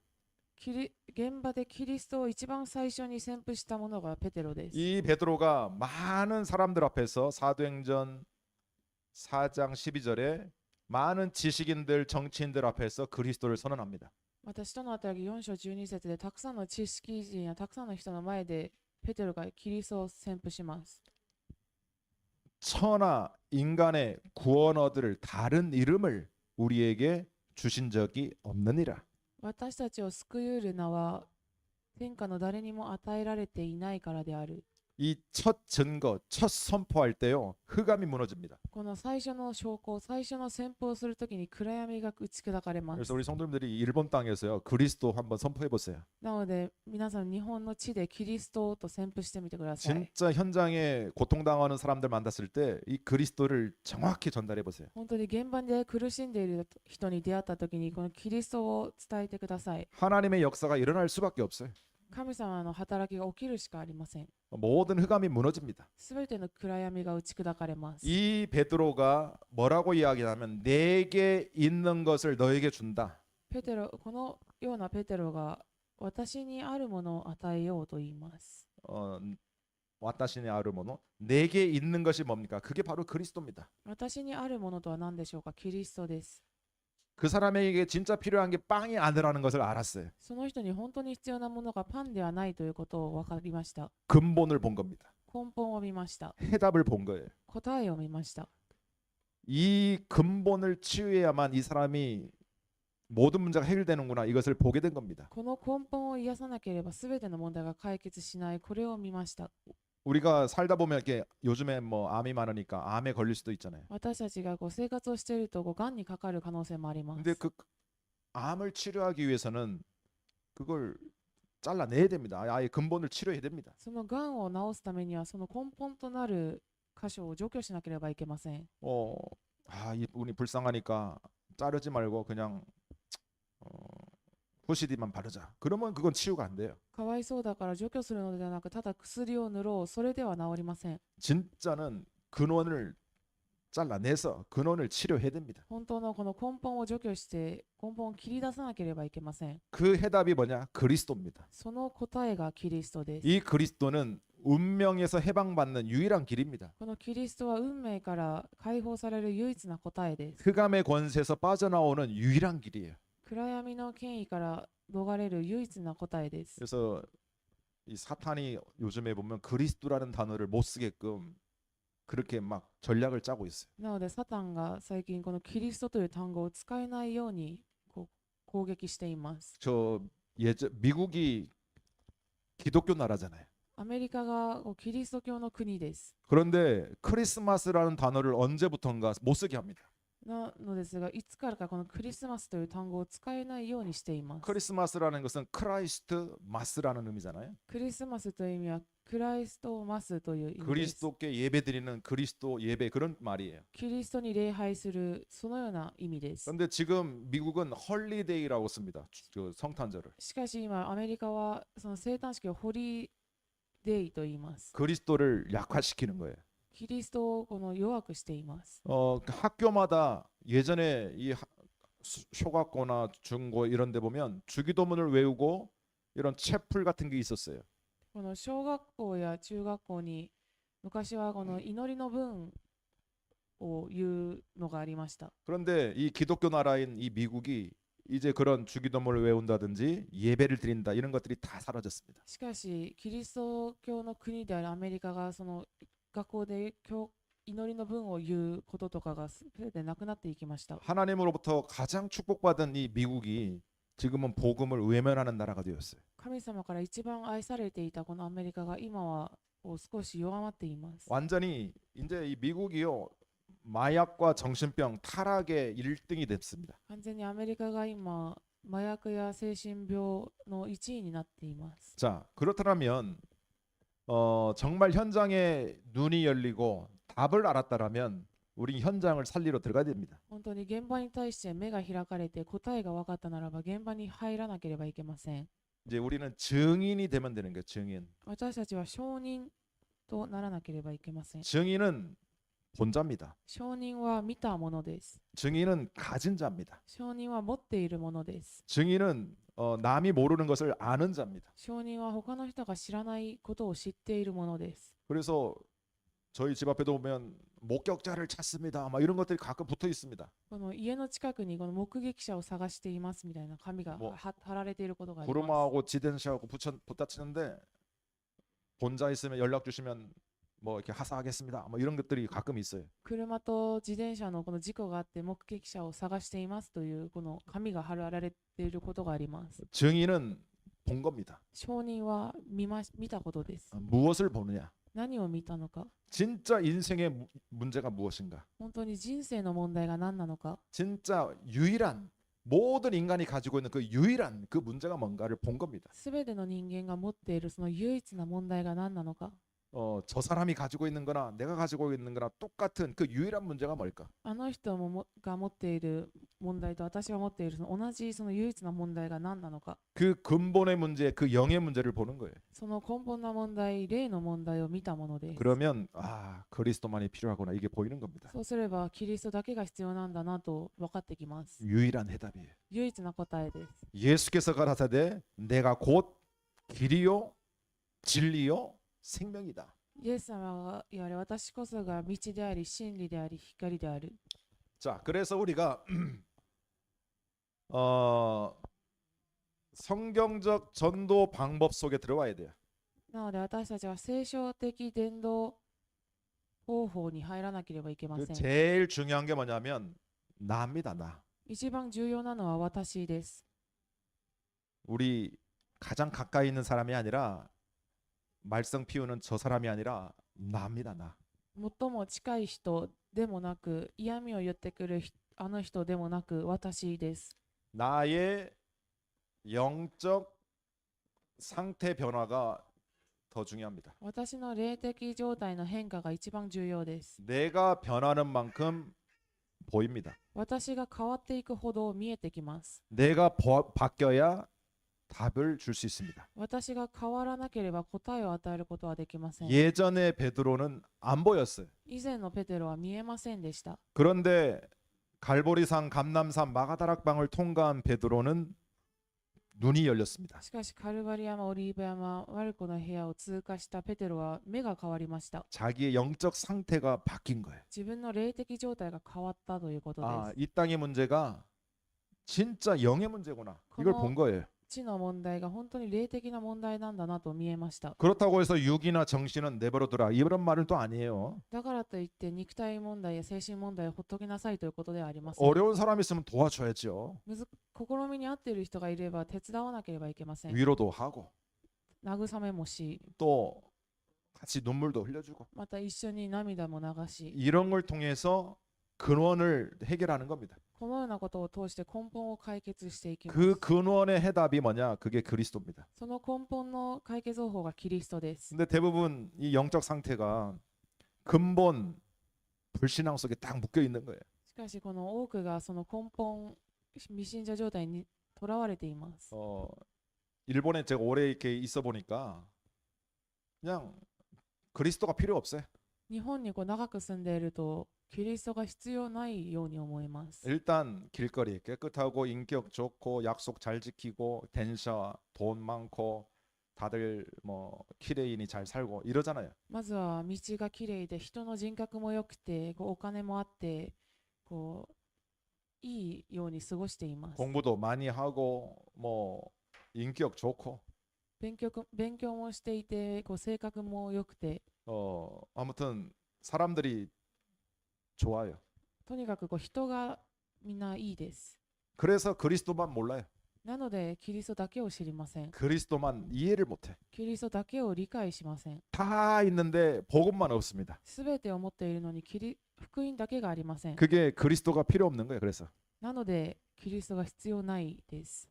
現場でキリストを一番最初に宣布したものがペテロです。 이 베드로가 많은 사람들 앞에서 사도행전 4장 12절에 많은 지식인들, 정치인들 앞에서 그리스도를 선언합니다. また使徒の働き4章12節でたくさんの知識人やたくさんの人の前でペテロがキリストを宣布します。 천하 인간의 구원 얻을 다른 이름을 우리에게 주신 적이 없느니라. 私たちを救い得る名は天下の誰にも与えられていないからである。 이 첫 증거, 첫 선포할 때요 흑암이 무너집니다. この最初の証拠、最初の宣布をするときに暗闇が打ち砕かれます。 그래서 우리 성도님들이 일본 땅에서요 그리스도 한번 선포해 보세요. なので皆さん日本の地でキリストと宣布してみてください。 진짜 현장에 고통당하는 사람들 만났을 때 이 그리스도를 정확히 전달해 보세요. 本当に現場で苦しんでいる人に出会ったときにこのキリストを伝えてください。 하나님의 역사가 일어날 수밖에 없어요. 神様の働きが起きるしかありません。 모든 흑암이 무너집니다. すべての暗闇が打ち砕かれます。 이 베드로가 뭐라고 이야기하면 내게 있는 것을 너에게 준다. ペテロ、このようなペテロが私にあるものを与えようと言います。 와타시네 아르모노 내게 있는 것이 뭡니까? 그게 바로 그리스도입니다. 私にあるものとは何でしょうか。キリストです。 그 사람에게 진짜 필요한 게 빵이 아니라는 것을 알았어요. その人に本当に必要なものがパンではないということを分かりました。 근본을 본 겁니다. 根本を見ました。 해답을 본 거예요. 答えを見ました。 이 근본을 치유해야만 이 사람이 모든 문제가 해결되는구나 이것을 보게 된 겁니다. この根本を癒さなければ全ての問題が解決しない。これを見ました。 우리가 살다 보면 이렇게 요즘에 뭐 암이 많으니까 암에 걸릴 수도 있잖아요. 私たちが生活をしているとがんにかかる可能性もあります。 근데 그 암을 치료하기 위해서는 그걸 잘라내야 됩니다. 아예 근본을 치료해야 됩니다. そのがんを治すためにはその根本となる箇所を除去しなければいけません。 이 부분이 불쌍하니까 자르지 말고 그냥 후시디만 바르자. 그러면 그건 치유가 안 돼요. かわいそうだから除去するのではなくただ薬を塗ろう。それでは治りません。 진짜는 근원을 잘라내서 근원을 치료해야 됩니다. 本当のこの根本を除去して根本を切り出さなければいけません。 그 해답이 뭐냐? 그리스도입니다. その答えがキリストです。 이 그리스도는 운명에서 해방받는 유일한 길입니다. このキリストは運命から解放される唯一な答えです。 흑암의 권세에서 빠져나오는 유일한 길이에요. 暗闇の権威から逃れる唯一な答えです。 그래서 이 사탄이 요즘에 보면 그리스도라는 단어를 못 쓰게끔 그렇게 막 전략을 짜고 있어요. なのでサタンが最近このキリストという単語を使えないように攻撃しています。 미국이 기독교 나라잖아요. アメリカがキリスト教の国です。 그런데 크리스마스라는 단어를 언제부턴가 못 쓰게 합니다. なのですが、いつからかこのクリスマスという単語を使えないようにしています。 크리스마스라는 것은 크라이스트 마스라는 의미잖아요. クリスマスという意味はクライストマスという意味です。 그리스도께 예배드리는 그리스도 예배 그런 말이에요. キリストに礼拝するそのような意味です。 그런데 지금 미국은 헐리데이라고 씁니다. 그 성탄절을. しかし今アメリカはその生誕式をホリデイと言います。 그리스도를 약화시키는 거예요. キリストをこの弱くしています。 학교마다 예전에 이 초등학교나 중고 이런 데 보면 주기도문을 외우고 이런 채플 같은 게 있었어요. この小学校や中学校に昔はこの祈りの文を言うのがありました。 그런데 이 기독교 나라인 이 미국이 이제 그런 주기도문을 외운다든지 예배를 드린다 이런 것들이 다 사라졌습니다. しかしキリスト教の国であるアメリカがその学校で祈りの文を言うこととかが全てなくなっていきました。 하나님으로부터 가장 축복받은 이 미국이 지금은 복음을 외면하는 나라가 되었어요. 神様から一番愛されていたこのアメリカが今は少し弱まっています。 완전히 이제 이 미국이요 마약과 정신병 타락의 1등이 됐습니다. 完全にアメリカが今麻薬や精神病の1位になっています。 자, 그렇다면 정말 현장에 눈이 열리고 답을 알았다라면 우리 현장을 살리러 들어가야 됩니다. 本当に現場に対して目が開かれて答えが分かったならば現場に入らなければいけません。 이제 우리는 증인이 되면 되는 거예요. 증인. 私たちは証人とならなければいけません。 증인은 본자입니다. 証人は見たものです。 증인은 가진 자입니다. 証人は持っているものです。 증인은 남이 모르는 것을 아는 자입니다. 証人は他の人が知らないことを知っているものです。 그래서 저희 집 앞에도 보면 목격자를 찾습니다. 막 이런 것들이 가끔 붙어 있습니다. この家の近くにこの目撃者を探していますみたいな紙がもう貼られていることがあります。 구루마하고 지덴샤하고 붙다치는데 본자 있으면 연락 주시면 뭐 이렇게 하사하겠습니다. 뭐 이런 것들이 가끔 있어요. 車と自転車のこの事故があって目撃者を探していますというこの紙が貼られていることがあります。 증인은 본 겁니다. 証人は見たことです。 무엇을 보느냐? 何を見たのか、 진짜 인생의 문제가 무엇인가? 本当に人生の問題が何なのか、 진짜 유일한 모든 인간이 가지고 있는 그 유일한 그 문제가 뭔가를 본 겁니다. すべての人間が持っているその唯一な問題が何なのか、 저 사람이 가지고 있는 거나 내가 가지고 있는 거나 똑같은 그 유일한 문제가 뭘까? あの人が持っている問題と私が持っているその同じその唯一な問題が何なのか、 그 근본의 문제, 그 영의 문제를 보는 거예요. その根本な問題、霊の問題を見たものです。 그러면 그리스도만이 필요하구나 이게 보이는 겁니다. そうすればキリストだけが必要なんだなと分かってきます。 유일한 해답이에요. 唯一な答えです。 예수께서 가라사대 내가 곧 길이요 진리요 생명이다. イエス様が言われ、私こそが道であり、真理であり、光である。 자, 그래서 우리가 성경적 전도 방법 속에 들어와야 돼요. なので私たちは聖書的伝道方法に入らなければいけま 그 せん。 제일 중요한 게 뭐냐면 나입니다. 나. 一番重要なのは私です。 우리 가장 가까이 있는 사람이 아니라 말썽 피우는 저 사람이 아니라 나입니다. 나. 最も近い人でもなく、嫌味を言ってくるあの人でもなく、私です。 나의 영적 상태 변화가 더 중요합니다. 私の霊的状態の変化が一番重要です。 내가 변하는 만큼 보입니다. 私が変わっていくほど見えてきます。 내가 바뀌어야 답을 줄 수 있습니다. 私が変わらなければ答えを与えることはできません。 예전에 베드로는 안 보였어요. 以前のペテロは見えませんでした。 그런데 갈보리산, 감남산, 마가다락방을 통과한 베드로는 눈이 열렸습니다. しかしカルバリ山、オリーブ山、マルコの部屋を通過したペテロは目が変わりました。 자기의 영적 상태가 바뀐 거예요. 自分の霊的状態が変わったということです。 이 땅의 문제가 진짜 영의 문제구나. 이걸 본 거예요. 地の問題が本当に霊的な問題なんだなと見えました。 그렇다고 해서 육이나 정신은 내버려두라 이런 말은 또 아니에요. だからといって肉体問題や精神問題をほっときなさいということではありません。 어려운 사람 있으면 도와줘야죠. 試みに合っている人がいれば手伝わなければいけません。 위로도 하고 慰めもし、 또 같이 눈물도 흘려주고 また一緒に涙も流し、 이런 걸 통해서 근원을 해결하는 겁니다. このようなことを通して根本を解決していきます。 그 근원의 해답이 뭐냐? 그게 그리스도입니다. その根本の解決方法がキリストです。 근데 대부분 이 영적 상태가 근본 불신앙 속에 딱 묶여 있는 거예요. しかしこの多くがその根本未信者状態にとらわれています。 일본에 제가 오래 이렇게 있어 보니까 그냥 그리스도가 필요 없어요. 日本に長く住んでいるとキリストが必要ないように思います。 일단 길거리 깨끗하고 인격 좋고 약속 잘 지키고 댄서 돈 많고 다들 뭐 키레인이 잘 살고 이러잖아요. まずは道がきれいで人の人格も良くてお金もあっていいように過ごしています。 공부도 많이 하고 뭐 인격 좋고 勉強もしていて性格も良くて 아무튼 사람들이 좋아요. とにかく人がみんないいです。 그래서 그리스도만 몰라요. なのでキリストだけを知りません。 그리스도만 이해를 못해. キリストだけを理解しません。 다 있는데 복음만 없습니다. すべてを持っているのに福音だけがありません。 그게 그리스도가 필요 없는 거예요. 그래서 なのでキリストが必要ないです。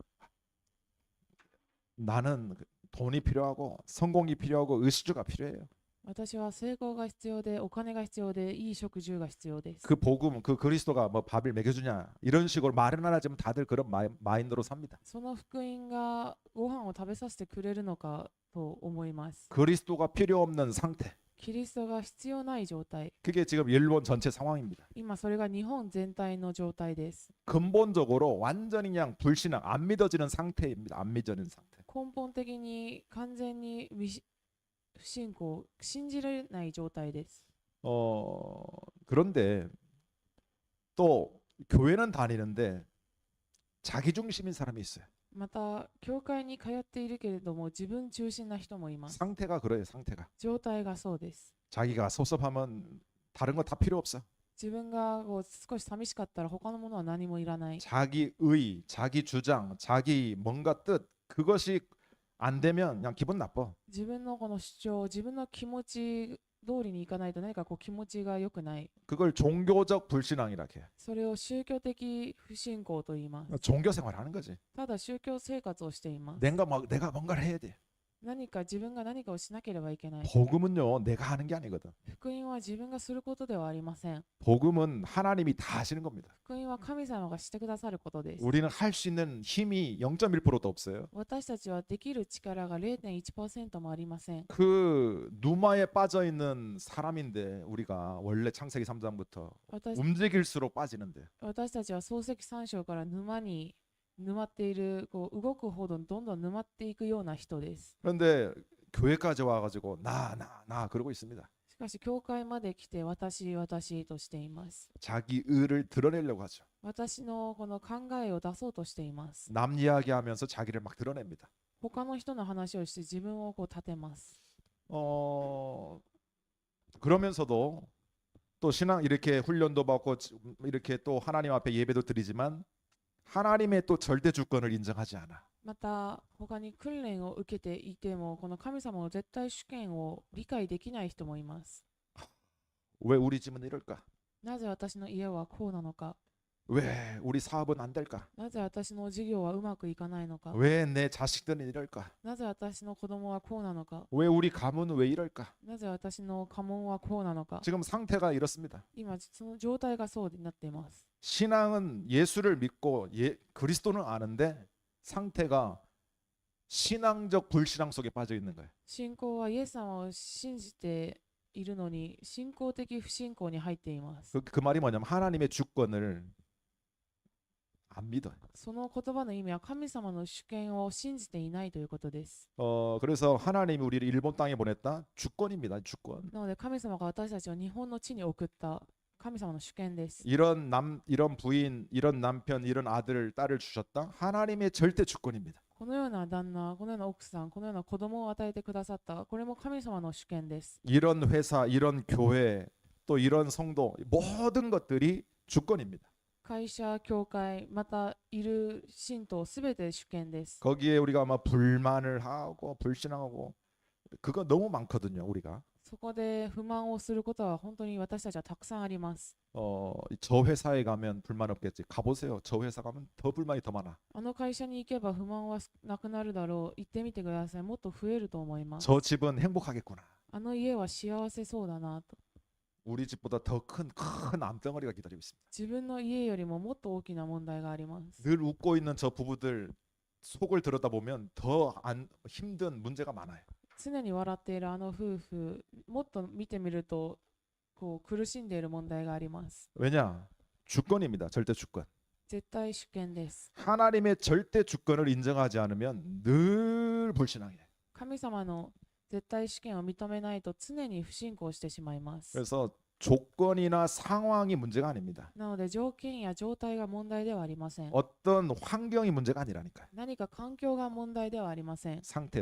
나는 돈이 필요하고 성공이 필요하고 의식주가 필요해요. 私は成功が必要で、お金が必要で、いい食住が必要です。 그 복음, 그 그리스도가 뭐 밥을 먹여주냐 이런 식으로 말은 안 하지만 다들 그런 마인드로 삽니다. その福音がご飯を食べさせてくれるのかと思います。 그리스도가 필요 없는 상태. キリストが必要ない状態。 그게 지금 일본 전체 상황입니다. 今それが日本全体の状態です。 근본적으로 완전히 그냥 불신앙, 안 믿어지는 상태입니다. 안 믿어지는 상태. 根本的に完全に不信仰、信じられない状態です。 그런데 또 교회는 다니는데 자기 중심인 사람이 있어요. また、教会に通っているけれども、自分中心な人もいます。 상태가 그래요. 상태가. 状態がそうです。 자기가 섭섭하면 다른 거 다 필요 없어. 自分がこう少し寂しかったら他のものは何もいらない。 자기 의, 자기 주장, 자기 뭔가 뜻 그것이 안 되면 그냥 기분 나빠. 自分のこの主張、自分の気持ち通りにいかないと何かこう気持ちが良くない。 그걸 종교적 불신앙이라 해요. それを宗教的不信仰と言います。 종교 생활하는 거지. ただ宗教生活をしています。 내가 뭔가를 해야 돼. 何か自分が何かをしなければいけない。 복음은요, 내가 하는 게 아니거든. 福音は自分がすることではありません。 복음은 하나님이 다 하시는 겁니다. 福音は神様がしてくださることです。 우리는 할 수 있는 힘이 0.1%도 없어요. 私たちはできる力が 0.1% もありません。 그 누마에 빠져 있는 사람인데 우리가 원래 창세기 3장부터 私 움직일수록 빠지는데 私たちは漱石3章から沼に沼っている、こう動くほどどんどん沼っていくような人です。 그런데 교회까지 와가지고 나 그러고 있습니다. しかし教会まで来て私としています。 자기 의를 드러내려고 하죠. 私のこの考えを出そうとしています。 남 이야기하면서 자기를 막 드러냅니다. 他の人の話をして自分をこう立てます。 그러면서도 또 신앙 이렇게 훈련도 받고 이렇게 또 하나님 앞에 예배도 드리지만 하나님의 또 절대 주권을 인정하지 않아. また他に訓練を受けていてもこの神様の絶対主権を理解できない人もいます。 왜 우리 집은 이럴까? なぜ私の家はこうなのか。 왜 우리 사업은 안 될까? なぜ私の事業はうまくいかないのか。 왜 내 자식들은 이럴까? なぜ私の子供はこうなのか。 왜 우리 가문은 왜 이럴까? なぜ私の家紋はこうなのか。 지금 상태가 이렇습니다. 今その状態がそうになっています。 신앙은 예수를 믿고 그리스도는 아는데 상태가 신앙적 불신앙 속에 빠져 있는 거예요. 信仰はイエス様を信じているのに信仰的不信仰に入っています。 그 말이 뭐냐면 하나님의 주권을 안 믿어요. その言葉の意味は神様の主権を信じていないということです。 그래서 하나님이 우리를 일본 땅에 보냈다. 주권입니다. 주권. なので神様が私たちを日本の地に送った神様の主権です。 이런 부인, 이런 남편, 이런 아들, 딸을 주셨다. 하나님의 절대 주권입니다. このような旦那、このような奥さん、このような子供を与えてくださった。これも神様の主権です。 이런 회사, 이런 교회, 또 이런 성도 모든 것들이 주권입니다. 会社、教会、またいる信徒すべて主権です。 거기에 우리가 아마 불만을 하고 불신앙하고 그거 너무 많거든요. 우리가 そこで不満をすることは本当に私たちはたくさんあります。 저 회사에 가면 불만 없겠지. 가보세요. 저 회사 가면 더 불만이 더 많아. あの会社に行けば不満はなくなるだろう。行ってみてください。もっと増えると思います。 저 집은 행복하겠구나. あの家は幸せそうだなと。 우리 집보다 더 큰 암덩어리가 기다리고 있습니다. 自分の家よりももっと大きな問題があります。 늘 웃고 있는 저 부부들 속을 들여다보면 더 힘든 문제가 많아요. 常に笑っているあの夫婦、もっと見てみるとこう苦しんでいる問題があります。 왜냐? 주권입니다. 절대 주권. 絶対主権です。 하나님의 절대 주권을 인정하지 않으면 늘 불신앙이에요. 神様の絶対主権を認めないと常に不信仰してしまいます。 그래서 조건이나 상황이 문제가 아닙니다. なので条件や状態が問題ではありません。 어떤 환경이 문제가 아니라니까요. 何か環境が問題ではありません。 상태,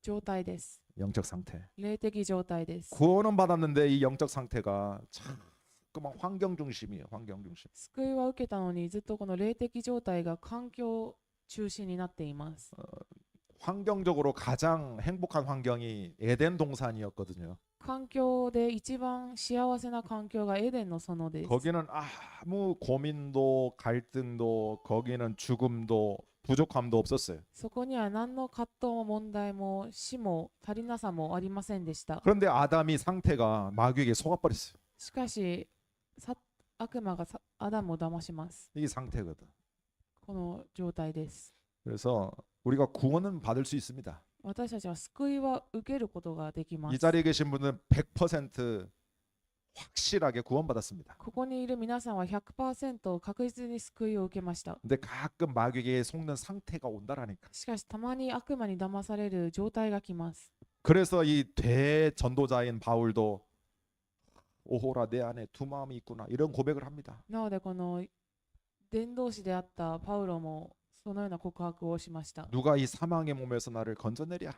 状態です。 영적 상태. 霊的状態です。 구원은 받았는데 이 영적 상태가 자꾸만 환경 중심이에요. 환경 중심. 救いは受けたのにずっとこの霊的状態が環境中心になっています。 환경적으로 가장 행복한 환경이 에덴 동산이었거든요. 環境で一番幸せな環境がエデンの園です。 거기는 아무 고민도 갈등도 거기는 죽음도 부족함도 없었어요. そこには何の葛藤も問題も死も足りなさもありませんでした。 그런데 아담이 상태가 마귀에게 속아버렸어요. しかし悪魔がアダムを騙します。 이게 상태거든. この状態です。 그래서 우리가 구원은 받을 수 있습니다. 私たちは救いは受けることができま 이 す。 자리에 계신 분은 100% 확실하게 구원받았습니다. ここにいる皆さんは 100% 確実に救いを受けました。 근데 가끔 마귀에게 속는 상태가 온다라니까. しかしたまに悪魔に騙される状態が来ます。 그래서 이 대전도자인 바울도 오호라 내 안에 두 마음이 있구나 이런 고백을 합니다. なのでこの伝道師であったパウロもそのような告白をしました。 누가 이 사망의 몸에서 나를 건져내랴.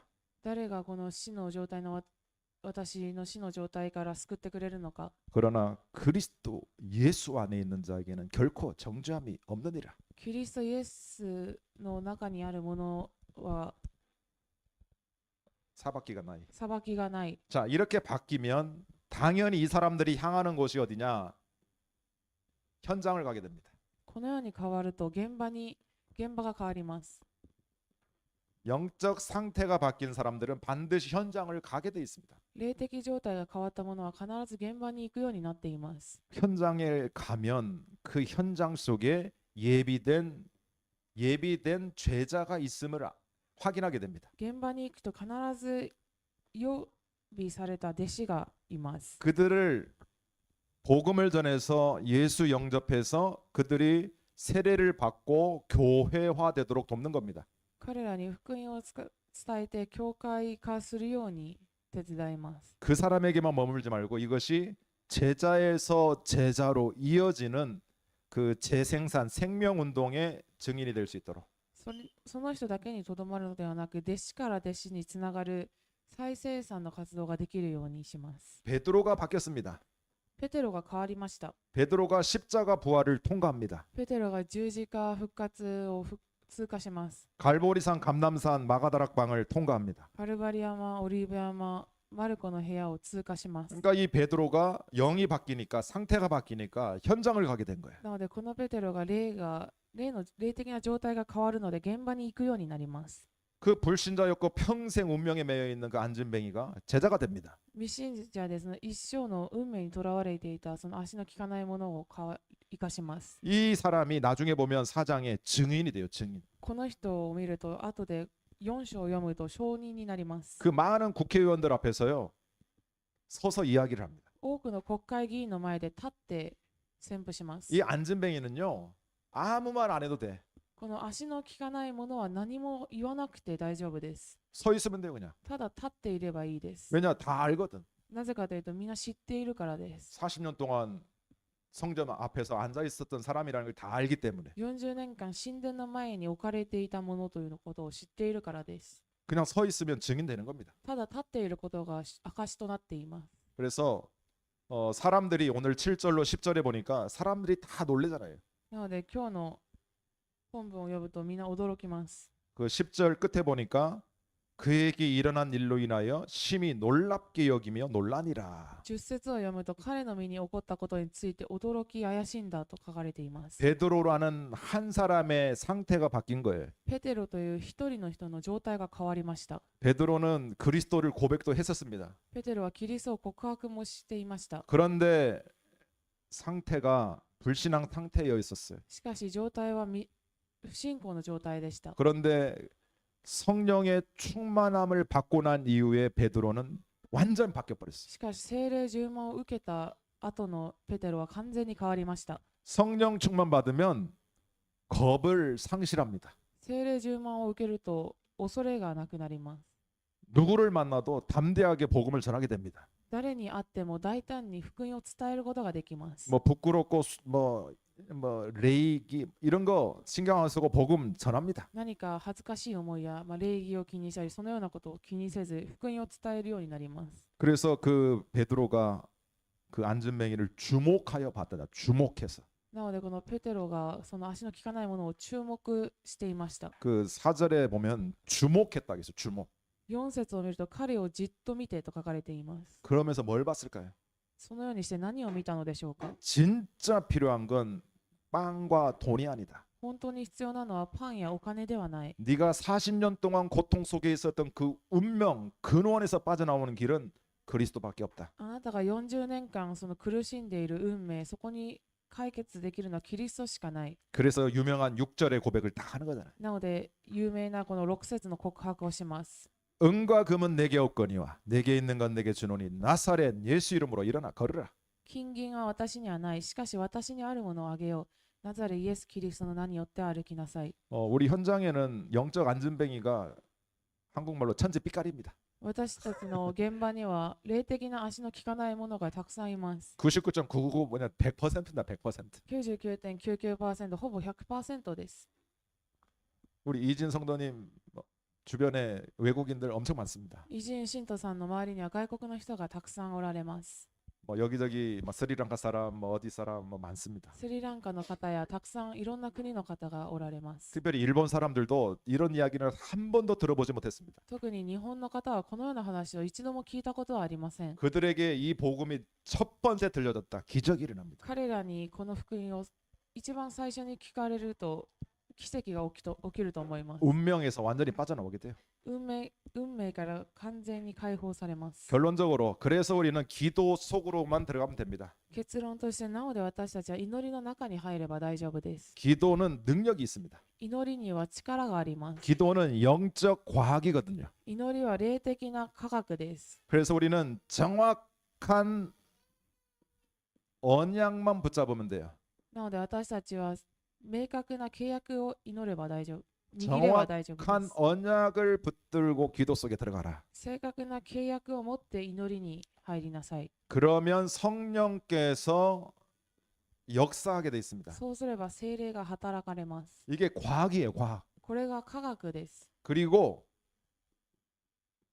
誰がこの死の状態の私の死の状態から救ってくれるのか。 그러나 그리스도 예수 안에 있는 자에게는 결코 정죄함이 없느니라. キリストイエスの中にあるものは 사박기가 나이. 裁きがない。 자, 이렇게 바뀌면 당연히 이 사람들이 향하는 곳이 어디냐? 현장을 가게 됩니다. このように変わると現場が変わります。 영적 상태가 바뀐 사람들은 반드시 현장을 가게 돼 있습니다. 霊的状態が変わったものは必ず現場に行くようになっています。 현장에 가면 그 현장 속에 예비된 죄자가 있음을 확인하게 됩니다. 現場に行くと必ず予備された弟子がいます。 그들을 복음을 전해서 예수 영접해서 그들이 세례를 받고 교회화되도록 돕는 겁니다. 彼らに福音を伝えて教会化するように手伝います。 그 사람에게만 머물지 말고 이것이 제자에서 제자로 이어지는 그 재생산 생명운동의 증인이 될 수 있도록 その人だけにとどまるのではなく、弟子から弟子につながる再生産の活動ができるようにします。 베드로가 바뀌었습니다. ペテロが変わりました。 베드로가 십자가 부활을 통과합니다. ペテロが十字架復活を通過します。 갈보리산 감남산 마가다락방을 통과합니다. カルバリ山、オリーブ山、マルコの部屋を通過します。 그러니까 이 베드로가 영이 바뀌니까 상태가 바뀌니까 현장을 가게 된 거예요. なのでこのペテロが霊的な状態が変わるので現場に行くようになります。 그 불신자였고 평생 운명에 매여 있는 그 안진뱅이가 제자가 됩니다. 未信者ですね、一生の運命にとらわれていたその足の利かないものを生かします。 이 사람이 나중에 보면 사장의 증인이 돼요. 증인. この人を見ると後で4章を読むと証人になります。 그 많은 국회의원들 앞에서요 서서 이야기를 합니다. 多くの国会議員の前で立って宣布します。 이 안진뱅이는요 아무 말 안 해도 돼. この足の利かないものは何も言わなくて大丈夫です。 서 있으면 돼요 그냥. ただ立っていればいいです。 왜냐 다 알거든. なぜかというとみんな知っているからです。 40년 동안 성전 앞에서 앉아 있었던 사람이라는 걸 다 알기 때문에 40年間神殿の前に置かれていたものということを知っているからです。 그냥 서 있으면 증인 되는 겁니다. ただ立っていることが証となっています。 그래서 사람들이 오늘 7절로 10절에 보니까 사람들이 다 놀래잖아요. なので今日の本文を読むとみんな驚きます。 그 10절 끝에 보니까 그에게 일어난 일로 인하여 심히 놀랍게 여기며 놀라니라. 10節を読むと彼の身に起こったことについて驚き怪しんだと書かれています。 베드로라는 한 사람의 상태가 바뀐 거예요. ペテロという一人の人の状態が変わりました。 베드로는 그리스도를 고백도 했었습니다. ペテロはキリストを告白もしていました。 그런데 상태가 불신앙 상태여 있었어요. しかし状態は不信仰の状態でした。 그런데 성령의 충만함을 받고 난 이후에 베드로는 완전 바뀌어 버렸어요. しかし聖霊充満を受けた後のペテロは完全に変わりました。 성령 충만 받으면 겁을 상실합니다. 聖霊充満を受けると恐れがなくなります。 누구를 만나도 담대하게 복음을 전하게 됩니다. 誰に会っても大胆に福音を伝えることができます。 뭐 부끄럽고 뭐礼儀 이런 거 신경 안 쓰고 복음 전합니다. 何か恥ずかしい思いや、礼儀を気にしたりそのようなことを気にせず福音を伝えるようになります。 그래서 그 베드로가 그 안진뱅이를 주목하여 봤다. 주목해서. なのでこのペテロがその足の利かないものを注目していました。 그 4절에 보면 주목했다 그래서 주목. 4節を見ると彼をじっと見てと書かれています。 그러면서 뭘 봤을까요? そのようにして何を見たのでしょうか。 진짜 필요한 건 빵과 돈이 아니다. 本当に必要なのはパンやお金ではない。 네가 40년 동안 고통 속에 있었던 그 운명 근원에서 빠져나오는 길은 그리스도밖에 없다. あなたが40年間その苦しんでいる運命、そこに解決できるのはキリストしかない。 그래서 유명한 6절의 고백을 딱 하는 거잖아요. なので有名なこの6節の告白をします。 은과 금은 내게 없거니와 내게 있는 건 내게 주노니 나사렛 예수 이름으로 일어나 걸으라. 金銀は私にはない。しかし私にあるものをあげよう。ナザレイエス・キリストの名によって歩きなさい。 우리 현장에는 영적 안전뱅이가 한국말로 천지 삐까리입니다. 私たちの現場には霊的な足の利かないものがたくさんいます。 99.999 뭐냐 100%다 100%. 99.99%ほぼ 100% です。 우리 이진 성도님 주변에 외국인들 엄청 많습니다. イジン・シントさんの周りには外国の人がたくさんおられます。 뭐 여기저기 뭐 스리랑카 사람 뭐 어디 사람 뭐 많습니다. スリランカの方やたくさんいろんな国の方がおられます。 특별히 일본 사람들도 이런 이야기를 한 번도 들어보지 못했습니다. 特に日本の方はこのような話を一度も聞いたことはありません。 그들에게 이 복음이 첫 번째 들려졌다. 기적이 일어납니다. 彼らにこの福音を一番最初に聞かれると奇跡が起きると思います。 운명에서 완전히 빠져나오게 돼요. 運命から完全に解放されます。 결론적으로 그래서 우리는 기도 속으로만 들어가면 됩니다. 結論としてなので私たちは祈りの中に入れば大丈夫です。 기도는 능력이 있습니다. 祈りには力があります。 기도는 영적 과학이거든요. 祈りは霊的な科学です。 그래서 우리는 정확한 언약만 붙잡으면 돼요. なので私たちは明確な契約を祈れば大丈夫。握れば大丈夫で 정확한 す。 언약을 붙들고 기도 속에 들어가라. 正確な契約を持って祈りに入りなさい。 그러면 성령께서 역사하게 돼 있습니다. そうすれば聖霊が働かれます。 이게 과학이에요, 과학. これが科学です。 그리고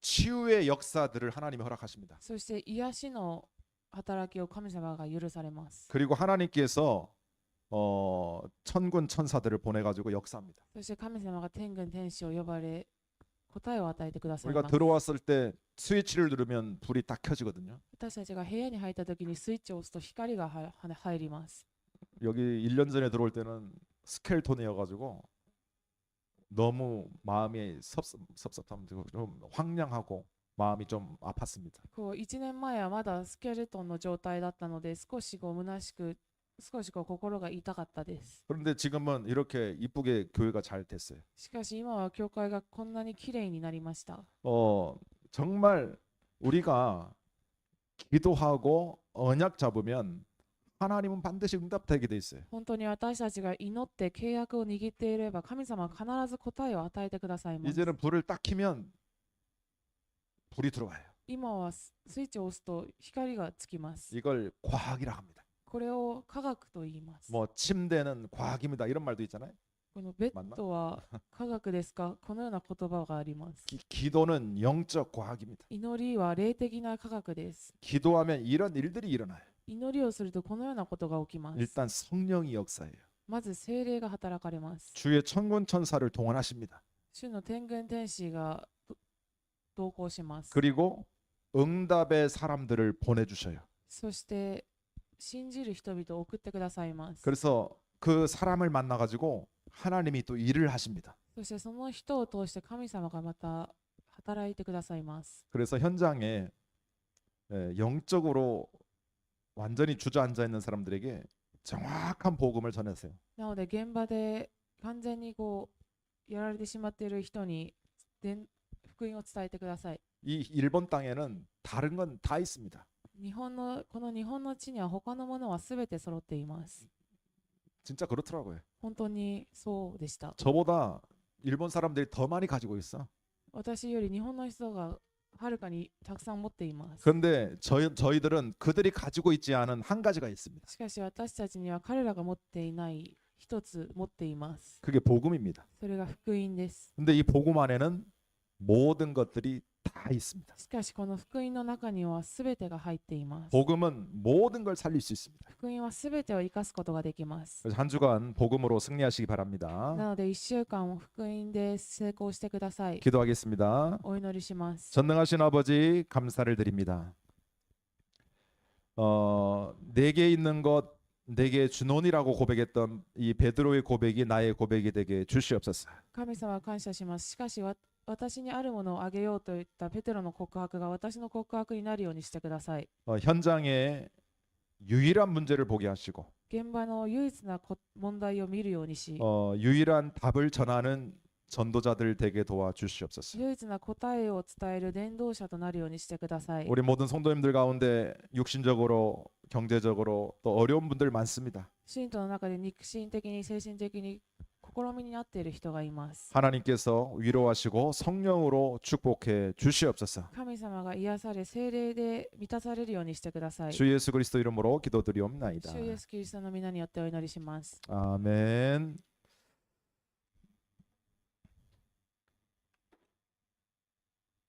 치유의 역사들을 하나님이 허락하십니다. そして癒しの働きを神様が許されます。 그리고 하나님께서 천군 천사들을 보내가지고 역사합니다. そして神様が天軍天使を呼ばれ答えを与えてください 우리가 ます。 들어왔을 때 스위치를 누르면 불이 딱 켜지거든요. 私たちが部屋に入った時にスイッチを押すと光が入ります。 여기 1년 전에 들어올 때는 스켈톤이어가지고 너무 마음이 섭섭함, 좀 황량하고 마음이 좀 아팠습니다. こう1年前はまだスケルトンの状態だったので少しこう虚しく少しこう心が痛かったです。 그런데 지금은 이렇게 이쁘게 교회가 잘 됐어요. しかし今は教会がこんなに綺麗になりました。 정말 우리가 기도하고 언약 잡으면 하나님은 반드시 응답되게 돼 있어요. 本当に私たちが祈って契約を握っていれば神様は必ず答えを与えてくださいます。 이제는 불을 딱 켜면 불이 들어와요. 今はスイッチを押すと光がつきます。 이걸 과학이라 합니다. これを科学と言います。 뭐 침대는 과학입니다. 이런 말도 있잖아요. このベッドは科学ですかこのような言葉があります。 기도는 영적 과학입니다. 祈りは霊的な科学です。 기도하면 이런 일들이 일어나요. 祈りをするとこのようなことが起きます。 일단 성령이 역사해요. まず聖霊が働かれます。 주의 천군 천사를 동원하십니다. 主の天軍天使が同行します。 그리고 응답의 사람들을 보내주셔요. そして信じる人々を送ってくださいます。 그래서 그 사람을 만나가지고 하나님이 또 일을 하십니다. そしてその人を通して神様がまた働いてくださいます。 그래서 현장에 영적으로 완전히 주저앉아 있는 사람들에게 정확한 복음을 전하세요. なので現場で完全にこうやられてしまっている人に福音を伝えてください。 이 일본 땅에는 다른 건 다 있습니다. この日本の地には他のものはすべて揃っています。 진짜 그렇더라고요. 本当にそうでした。 저보다 일본 사람들이 더 많이 가지고 있어. 私より日本の人がはるかにたくさん持っています。 그런데 저희들은 그들이 가지고 있지 않은 한 가지가 있습니다. しかし私たちには彼らが持っていない一つ持っています。 그게 복음입니다. それが福音です。 근데 이 복음 안에는 모든 것들이 다 있습니다. しかしこの福音の中にはすべてが入っています。 복음은 모든 걸 살릴 수 있습니다. 福音はすべてを生かすことができます。 그래서 한 주간 복음으로 승리하시기 바랍니다. なので1週間福音で成功してください。 기도하겠습니다. お祈りします。 전능하신 아버지 감사를 드립니다. 내게 있는 것 내게 주노니라고 고백했던 이 베드로의 고백이 나의 고백이 되게 주시옵소서. 神様は感謝します。しかし私にあるものをあげようといったペテロの告白が私の告白になるようにしてください。 현장에 유일한 문제를 보게 하시고 現場の唯一な問題を見るようにし、 유일한 답을 전하는 전도자들 되게 도와주시옵소서. 唯一な答えを伝える伝道者となるようにしてください。 우리 모든 성도님들 가운데 육신적으로 경제적으로 또 어려운 분들 많습니다. 信徒の中で肉親的に精神的に試みになっている人がいます。 하나님께서 위로하시고 성령으로 축복해 주시옵소서. 神様が癒され聖霊で満たされるようにしてください。 주 예수 그리스도 이름으로 기도드리옵나이다. 主イエスキリストの皆によってお祈りします。 아멘.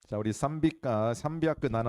자, 우리 삼비학교 나눠